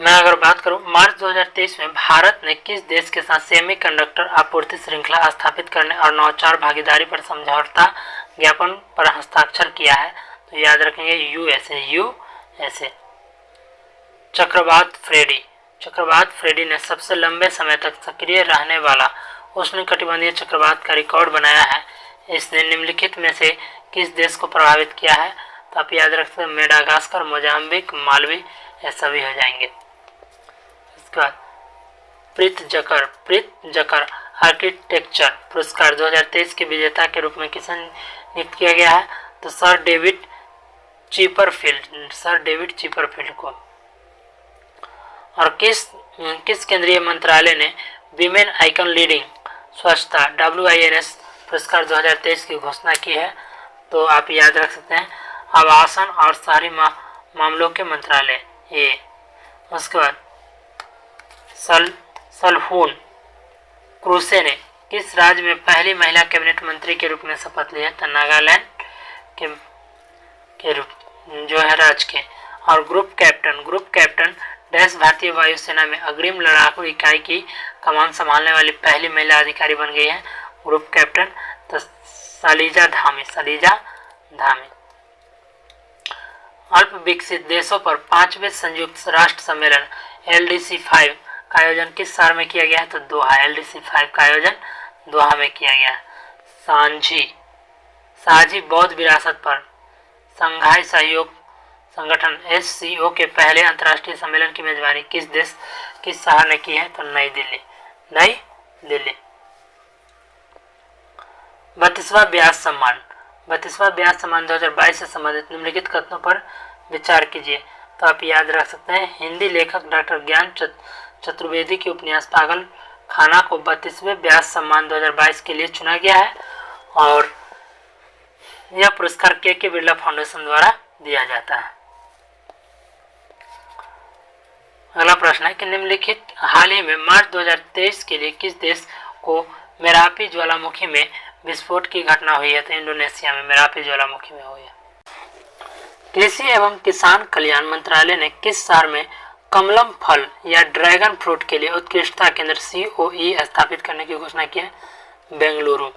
मैं अगर बात करूं मार्च 2023 में भारत ने किस देश के साथ सेमीकंडक्टर आपूर्ति श्रृंखला स्थापित करने और नवाचार भागीदारी पर समझौता ज्ञापन पर हस्ताक्षर किया है? तो याद रखेंगे यूएसए। चक्रवात फ्रेडी ने सबसे लंबे समय तक सक्रिय रहने वाला उष्णकटिबंधीय चक्रवात का रिकॉर्ड बनाया है। इसने निम्नलिखित में से किस देश को प्रभावित किया है? तो आप याद रख सकते हैं मेडागास्कर, मोजाम्बिक, मालवी, ये सभी हो जाएंगे। इसके बाद प्रीतजकर आर्किटेक्चर पुरस्कार 2023 के विजेता के रूप में किसे नियुक्त किया गया है? तो सर डेविड चिपरफील्ड को। और किस केंद्रीय मंत्रालय ने विमेन आइकन लीडिंग स्वच्छता WINS पुरस्कार 2023 की घोषणा की है? तो आप याद रख सकते हैं आवासन और शहरी मामलों के मंत्रालय ये। उसके बाद सलहून क्रूसे ने किस राज्य में पहली महिला कैबिनेट मंत्री के रूप में शपथ ली है? तो नागालैंड के रूप जो है राज्य के। और ग्रुप कैप्टन देश भारतीय वायुसेना में अग्रिम लड़ाकू इकाई की कमान संभालने वाली पहली महिला अधिकारी बन गई है ग्रुप कैप्टन तो सलीजा धामी। अल्प विकसित देशों पर 5वें संयुक्त राष्ट्र सम्मेलन LDC5 का आयोजन किस शहर में किया गया है? तो दोहा। LDC5 का आयोजन दोहा में किया गया। साझी बौद्ध विरासत पर संघाई सहयोग संगठन SCO के पहले अंतर्राष्ट्रीय सम्मेलन की मेजबानी किस शहर ने की है? तो नई दिल्ली। 32वां व्यास सम्मान 2022 से संबंधित निम्नलिखित कथनों पर विचार कीजिए। तो आप याद रख सकते हैं हिंदी लेखक डॉक्टर ज्ञान चतुर्वेदी के उपन्यास पागल खाना को 32वें व्यास सम्मान 2022 के लिए चुना गया है और यह पुरस्कार के बिरला फाउंडेशन द्वारा दिया जाता है। अगला प्रश्न है कि निम्नलिखित हाल ही में मार्च 2023 के लिए किस देश को मेरापी ज्वालामुखी में विस्फोट की घटना हुई है? तो इंडोनेशिया में मेरापी ज्वालामुखी में हुई है। कृषि एवं किसान कल्याण मंत्रालय ने किस शहर में कमलम फल या ड्रैगन फ्रूट के लिए उत्कृष्टता केंद्र COE स्थापित करने की घोषणा की है? बेंगलुरु।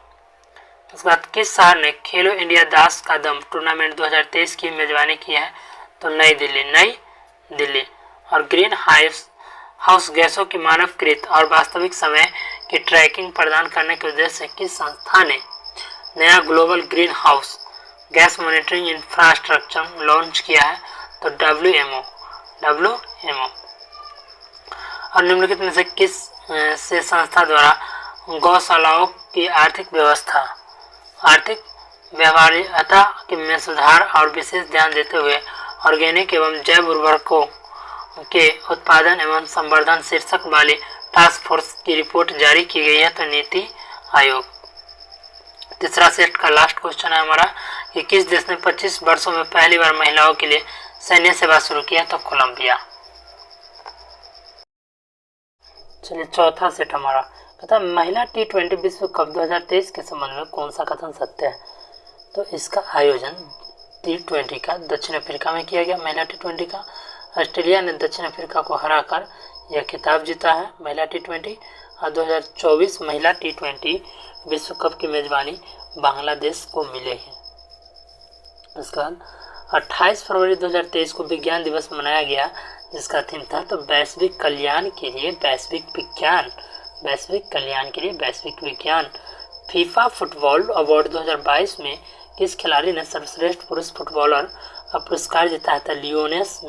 उसके बाद किस शहर ने खेलो इंडिया दास का दम टूर्नामेंट 2023 की मेजबानी की है? तो नई दिल्ली। और ग्रीन हाउस गैसों की मानवकृत और वास्तविक समय की ट्रैकिंग प्रदान करने के उद्देश्य से किस संस्था ने नया global green house gas monitoring infrastructure launch किया है? तो WMO। और निम्नलिखित में से किस संस्था द्वारा गौशालाओं की आर्थिक व्यवहार्यता में सुधार और विशेष ध्यान देते हुए ऑर्गेनिक एवं जैव उर्वरकों के उत्पादन एवं संवर्धन शीर्षक वाली टास्क फोर्स की रिपोर्ट जारी की गई है। तो नीति आयोग। तीसरा सेट का लास्ट क्वेश्चन है हमारा कि किस देश ने 25 वर्षों में पहली बार महिलाओं के लिए सैन्य सेवा शुरू किया? तो कोलंबिया। चलिए चौथा सेट हमारा कहता महिला T20 विश्व कप 2023 के संबंध में कौन सा कथन सत्य है? तो इसका आयोजन T20 का दक्षिण अफ्रीका में किया गया। महिला T20 का ऑस्ट्रेलिया ने दक्षिण अफ्रीका को हराकर यह खिताब जीता है महिला T20। और 2024 महिला T20 विश्व कप की मेजबानी बांग्लादेश को मिले है। उसके बाद 28 फरवरी 2023 को विज्ञान दिवस मनाया गया, जिसका थीम था तो वैश्विक कल्याण के लिए वैश्विक विज्ञान, वैश्विक कल्याण के लिए वैश्विक विज्ञान। फीफा फुटबॉल अवार्ड 2022 में किस खिलाड़ी ने सर्वश्रेष्ठ पुरुष फुटबॉलर का पुरस्कार जीता है? Lionel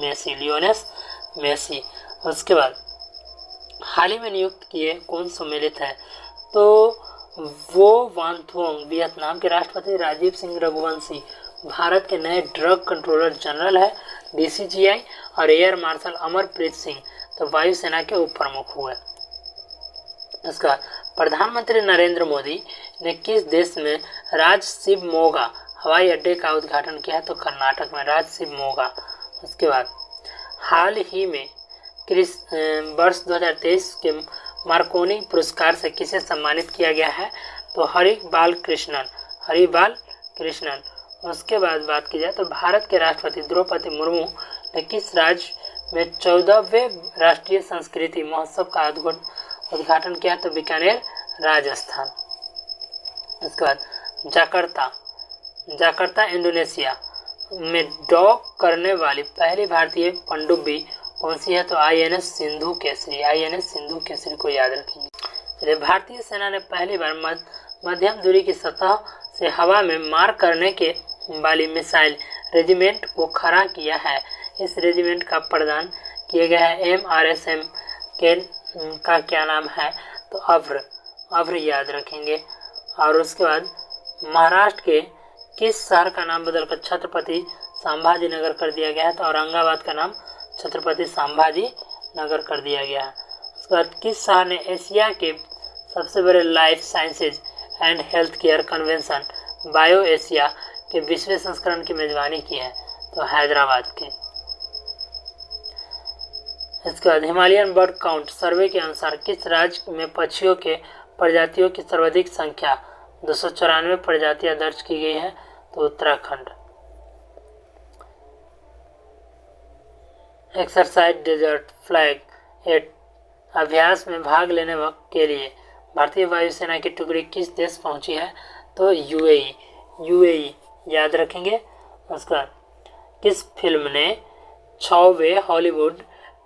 Messi. उसके बाद हाल ही में नियुक्त किए कौन सम्मिलित है? तो वो वान थोंग वियतनाम के राष्ट्रपति राजीव सिंह रघुवंशी भारत के नए ड्रग कंट्रोलर जनरल है DCGI। और एयर मार्शल अमरप्रीत सिंह तो वायुसेना के उप प्रमुख हुए। इसका प्रधानमंत्री नरेंद्र मोदी ने किस देश में राजशिवमोगा हवाई अड्डे का उद्घाटन किया? तो कर्नाटक में राजशिवमोगा। उसके बाद हाल ही में वर्ष 2023 के मार्कोनी पुरस्कार से किसे सम्मानित किया गया है? तो हरिबाल कृष्णन। उसके बाद बात की जाए तो भारत के राष्ट्रपति द्रौपदी मुर्मू ने किस राज्य में 14वें राष्ट्रीय संस्कृति महोत्सव का उद्घाटन किया? तो बीकानेर राजस्थान। इसके बाद जाकर्ता इंडोनेशिया में डॉक करने वाली पहली भारतीय पनडुब्बी कौन सी है? तो INS सिंधु केसरी को याद रखेंगे। भारतीय सेना ने पहली बार मध्यम दूरी की सतह से हवा में मार करने के वाली मिसाइल रेजिमेंट को खड़ा किया है। इस रेजिमेंट का प्रदान किया गया है MRSM का क्या नाम है? तो अभ्र याद रखेंगे। और उसके बाद महाराष्ट्र के किस शहर का नाम बदलकर छत्रपति संभाजी नगर कर दिया गया है? तो औरंगाबाद का नाम छत्रपति संभाजी नगर कर दिया गया है। उसके बाद किस शहर ने एशिया के सबसे बड़े life sciences and health care convention bio Asia के 20वें संस्करण की मेजबानी की है? तो हैदराबाद के। इसके बाद हिमालयन बर्ड काउंट सर्वे के अनुसार किस राज्य में पक्षियों के प्रजातियों की सर्वाधिक संख्या 294 प्रजातियां दर्ज की गई है? तो Uttarakhand. Exercise desert flag eight अभ्यास में भाग लेने के लिए भारतीय वायुसेना की टुकड़ी किस देश पहुंची है? तो UAE याद रखेंगे। उसका किस फिल्म ने 6वें Hollywood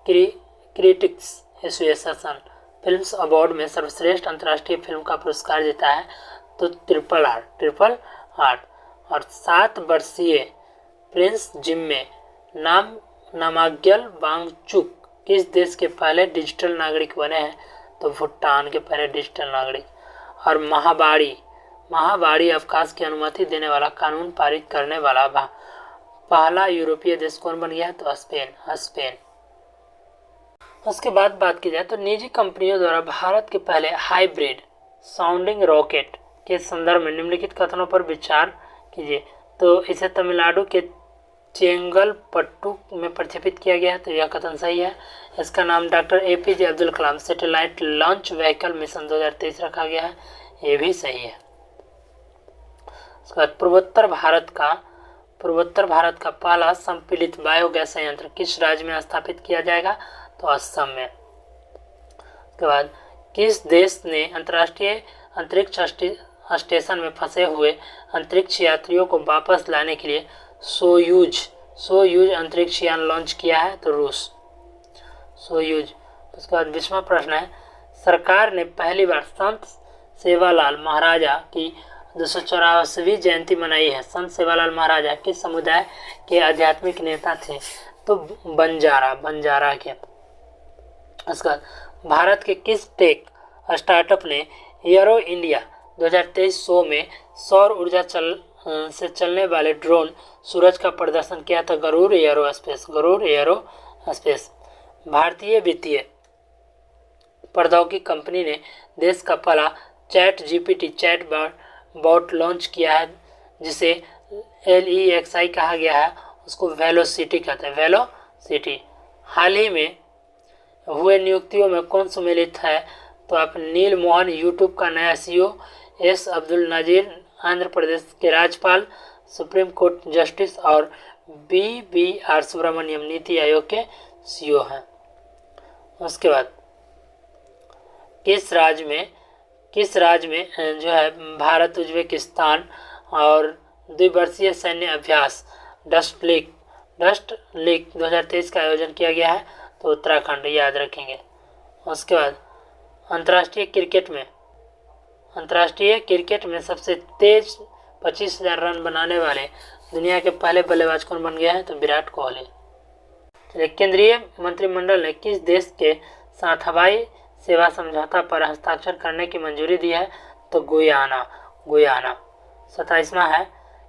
Critics Association Films Award में सर्वश्रेष्ठ अंतर्राष्ट्रीय फिल्म का पुरस्कार जीता है? तो ट्रिपल आर। और 7 वर्षीय प्रिंस जिम्मे नामाग्यल वांगचुक किस देश के पहले डिजिटल नागरिक बने हैं? तो भूटान के पहले डिजिटल नागरिक। और महाबाड़ी अवकाश की अनुमति देने वाला कानून पारित करने वाला पहला यूरोपीय देश कौन बन गया? तो स्पेन। उसके बाद बात की जाए तो निजी कंपनियों द्वारा भारत के पहले हाइब्रिड साउंडिंग रॉकेट के संदर्भ में निम्नलिखित कथनों पर विचार कीजिए। तो इसे तमिलनाडु के चेंगलपट्टू में प्रक्षेपित किया गया है। तो यह कथन सही है। इसका नाम doctor APJ Abdul Kalam satellite launch vehicle mission 2023 रखा गया है। ये भी सही है। उसके बाद पूर्वोत्तर भारत का पहला संपीड़ित बायोगैस संयंत्र किस राज्य में स्थापित किया जाएगा? तो असम में। उसके बाद किस देश ने अंतर्राष्ट्रीय अंतरिक्ष स्टेशन में फंसे हुए अंतरिक्ष यात्रियों को वापस लाने के लिए सोयूज अंतरिक्ष यान लॉन्च किया है? तो रूस। सोयूज। उसके बाद 20वां प्रश्न है, सरकार ने पहली बार संत सेवालाल महाराजा की 284वीं जयंती मनाई है। संत सेवालाल महाराजा किस समुदाय के आध्यात्मिक नेता थे? तो बंजारा के। उसके बाद भारत के किस टेक स्टार्टअप ने एरो इंडिया 2023 शो में सौर ऊर्जा से चलने वाले ड्रोन सूरज का प्रदर्शन किया था गरुड़ एरोस्पेस। भारतीय वित्तीय प्रौद्योगिकी कंपनी ने देश का पहला चैट बॉट लॉन्च किया है, जिसे LEXI कहा गया है, उसको वेलोसिटी कहते हैं, वेलोसिटी। हाल ही में हुए नियुक्तियों में कौन सम्मिलित है? तो आप नील मोहन यूट्यूब का नया CEO, S अब्दुल नजीर आंध्र प्रदेश के राज्यपाल, सुप्रीम कोर्ट जस्टिस और BVR सुब्रमण्यम नीति आयोग के CEO हैं। उसके बाद किस राज्य में जो है भारत उज्बेकिस्तान और द्विवर्षीय सैन्य अभ्यास डस्ट लीग 2023 का आयोजन किया गया है? तो उत्तराखंड, याद रखेंगे। उसके बाद अंतर्राष्ट्रीय क्रिकेट में सबसे तेज 25,000 रन बनाने वाले दुनिया के पहले बल्लेबाज कौन बन गया है? तो विराट कोहली। केंद्रीय मंत्रिमंडल ने किस देश के साथ हवाई सेवा समझौता पर हस्ताक्षर करने की मंजूरी दी है? तो गुयाना। 27वां है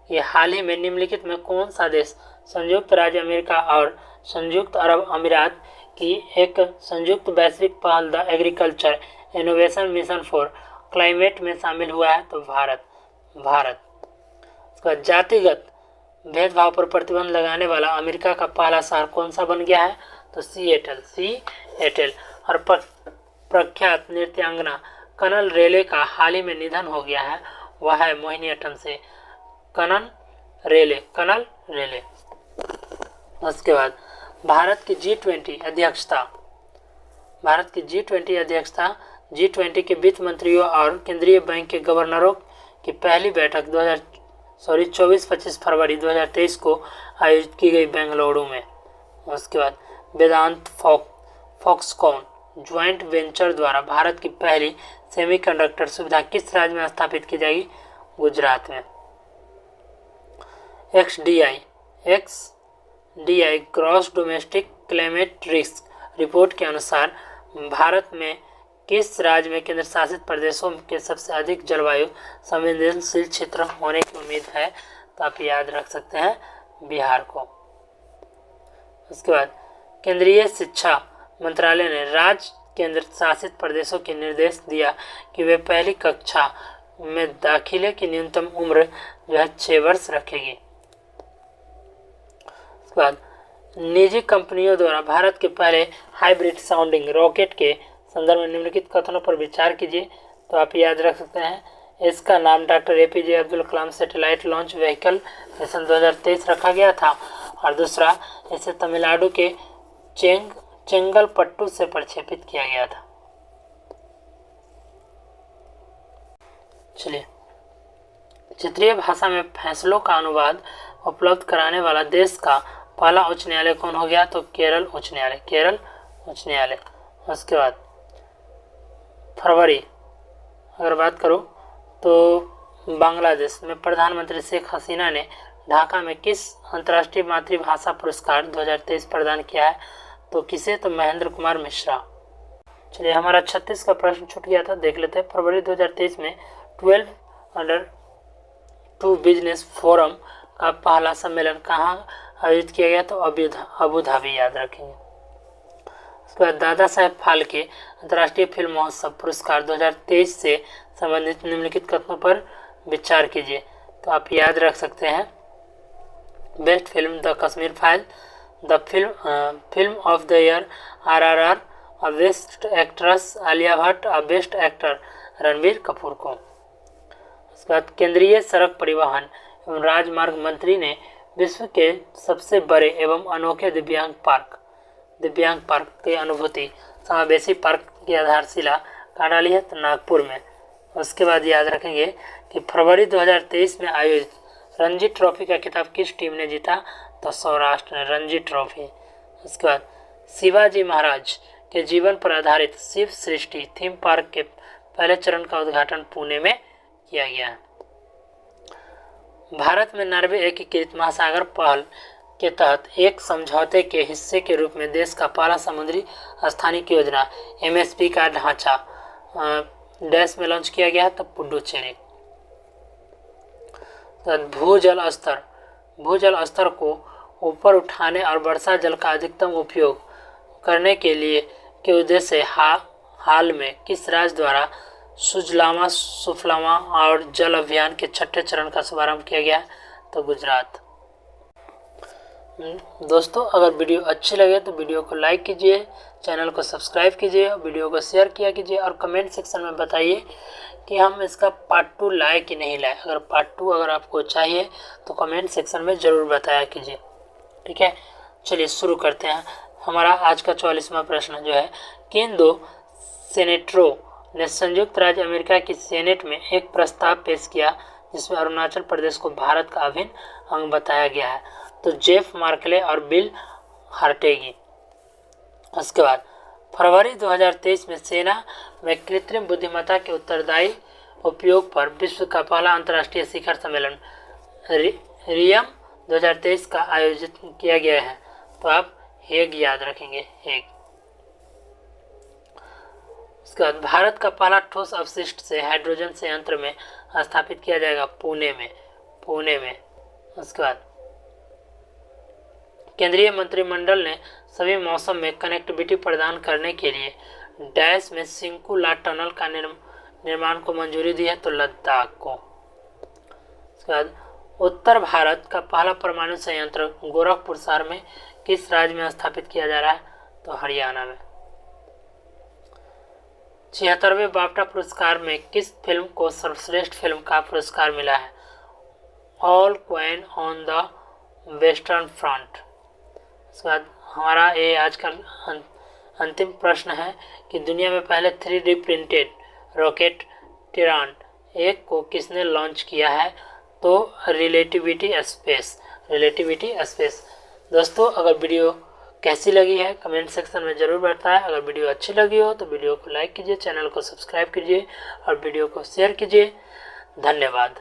कि हाल ही में निम्नलिखित में कौन सा देश संयुक्त राज्य अमेरिका और संयुक्त अरब अमीरात की एक संयुक्त वैश्विक पहल the agriculture innovation mission for climate में शामिल हुआ है? तो भारत। उसका जातिगत भेदभाव पर प्रतिबंध लगाने वाला अमेरिका का पहला शहर कौन सा बन गया है? तो सिएटल। और प्रख्यात नृत्यांगना कनल रेले का हाल ही में निधन हो गया है, वह है मोहिनीअट्टम से कनल रेले। उसके बाद भारत की G20 अध्यक्षता G20 के वित्त मंत्रियों और केंद्रीय बैंक के गवर्नरों की पहली बैठक 24-25 फरवरी 2023 को आयोजित की गई बेंगलुरु में। उसके बाद वेदांत फॉक्सकॉन ज्वाइंट वेंचर द्वारा भारत की पहली सेमीकंडक्टर सुविधा किस राज्य में स्थापित की जाएगी? गुजरात में। XDI gross domestic climate risk report के अनुसार भारत में किस राज्य में केंद्र शासित प्रदेशों के सबसे अधिक जलवायु संवेदनशील क्षेत्र होने की उम्मीद है? तो आप याद रख सकते हैं, बिहार को। उसके बाद केंद्रीय शिक्षा मंत्रालय ने राज्य केंद्र शासित प्रदेशों को निर्देश दिया कि वे पहली कक्षा में दाखिले की न्यूनतम उम्र जो है 6 वर्ष रखेगी। उसके बाद निजी कंपनियों द्वारा भारत के पहले हाइब्रिड साउंडिंग रॉकेट के संदर्भ में निम्नलिखित कथनों पर विचार कीजिए। तो आप याद रख सकते हैं, इसका नाम doctor APJ Abdul Kalam satellite launch vehicle mission 2023 रखा गया था, और दूसरा इसे तमिलनाडु के चेंगलपट्टू से प्रक्षेपित किया गया था। चलिए, क्षेत्रीय भाषा में फैसलों का अनुवाद उपलब्ध कराने वाला देश का पहला उच्च न्यायालय कौन हो गया? तो केरल उच्च न्यायालय। उसके बाद फरवरी अगर बात करूं तो बांग्लादेश में प्रधानमंत्री शेख हसीना ने ढाका में किस अंतर्राष्ट्रीय मातृभाषा पुरस्कार 2023 प्रदान किया है? तो किसे? तो महेंद्र कुमार मिश्रा। चलिए, हमारा 36 का प्रश्न छूट गया था, देख लेते हैं। फरवरी 2023 में 12 बिजनेस फोरम का पहला सम्मेलन कहाँ आयोजित किया गया? तो अबू धाबी, याद रखेंगे। उसके बाद दादा साहेब फाल्के अंतर्राष्ट्रीय फिल्म महोत्सव पुरस्कार 2023 से संबंधित निम्नलिखित कथनों पर विचार कीजिए। तो आप याद रख सकते हैं, best film the Kashmir file, the film of the year RRR, और बेस्ट एक्ट्रेस आलिया भट्ट और बेस्ट एक्टर रणबीर कपूर को। उसके बाद केंद्रीय सड़क परिवहन एवं राजमार्ग मंत्री ने विश्व के सबसे बड़े एवं अनोखे दिव्यांग पार्क की अनुभूति समावेशी पार्क की आधारशिला कहाँ डाली है? तो नागपुर में। उसके बाद याद रखेंगे कि फरवरी 2023 में आयोजित रणजी ट्रॉफी का खिताब किस टीम ने जीता? तो सौराष्ट्र ने रणजी ट्रॉफी। उसके बाद शिवाजी महाराज के जीवन पर आधारित शिव सृष्टि थीम पार्क के पहले चरण का उद्घाटन पुणे में किया गया है। भारत में नार्वे एकीकृत महासागर पहल के तहत एक समझौते के हिस्से के रूप में देश का पहला समुद्री स्थानिक योजना MSP का ढांचा डैश में लॉन्च किया गया है? तो पुडुचेरी। तो भूजल स्तर को ऊपर उठाने और वर्षा जल का अधिकतम उपयोग करने के उद्देश्य से हाल में किस राज्य द्वारा सुजलामा सुफलामा और जल अभियान के 6ठे चरण का शुभारंभ किया गया? तो गुजरात। दोस्तों, अगर वीडियो अच्छी लगे तो वीडियो को लाइक कीजिए, चैनल को सब्सक्राइब कीजिए, वीडियो को शेयर किया कीजिए और कमेंट सेक्शन में बताइए कि हम इसका पार्ट 2 लाए कि नहीं लाए। अगर पार्ट 2 अगर आपको चाहिए तो कमेंट सेक्शन में ज़रूर बताया कीजिए। ठीक है, चलिए शुरू करते हैं। हमारा आज का 44वां प्रश्न जो है, किन 2 सेनेटरों ने संयुक्त राज्य अमेरिका की सेनेट में एक प्रस्ताव पेश किया जिसमें अरुणाचल प्रदेश को भारत का अभिन्न अंग बताया गया है? तो जेफ मार्कले और बिल हार्टेगी। उसके बाद फरवरी 2023 में सेना में कृत्रिम बुद्धिमत्ता के उत्तरदायी उपयोग पर विश्व का पहला अंतर्राष्ट्रीय शिखर सम्मेलन रियम 2023 का आयोजित किया गया है। तो आप हेग याद रखेंगे, हेग। उसके बाद भारत का पहला ठोस अवशिष्ट से हाइड्रोजन संयंत्र में स्थापित किया जाएगा पुणे में। उसके बाद केंद्रीय मंत्रिमंडल ने सभी मौसम में कनेक्टिविटी प्रदान करने के लिए डैश में सिंकुला टनल का निर्माण को मंजूरी दी है? तो लद्दाख को। उसके बाद उत्तर भारत का पहला परमाणु संयंत्र गोरखपुर शहर में किस राज्य में स्थापित किया जा रहा है? तो हरियाणा में। 76वें बाफ्टा पुरस्कार में किस फिल्म को सर्वश्रेष्ठ फिल्म का पुरस्कार मिला है? All queen on the western front. उसके बाद हमारा ये आज का अंतिम प्रश्न है कि दुनिया में पहले 3D प्रिंटेड रॉकेट टिरान 1 को किसने लॉन्च किया है? तो रिलेटिविटी स्पेस। दोस्तों, अगर वीडियो कैसी लगी है कमेंट सेक्शन में ज़रूर बताएं। अगर वीडियो अच्छी लगी हो तो वीडियो को लाइक कीजिए, चैनल को सब्सक्राइब कीजिए और वीडियो को शेयर कीजिए। धन्यवाद।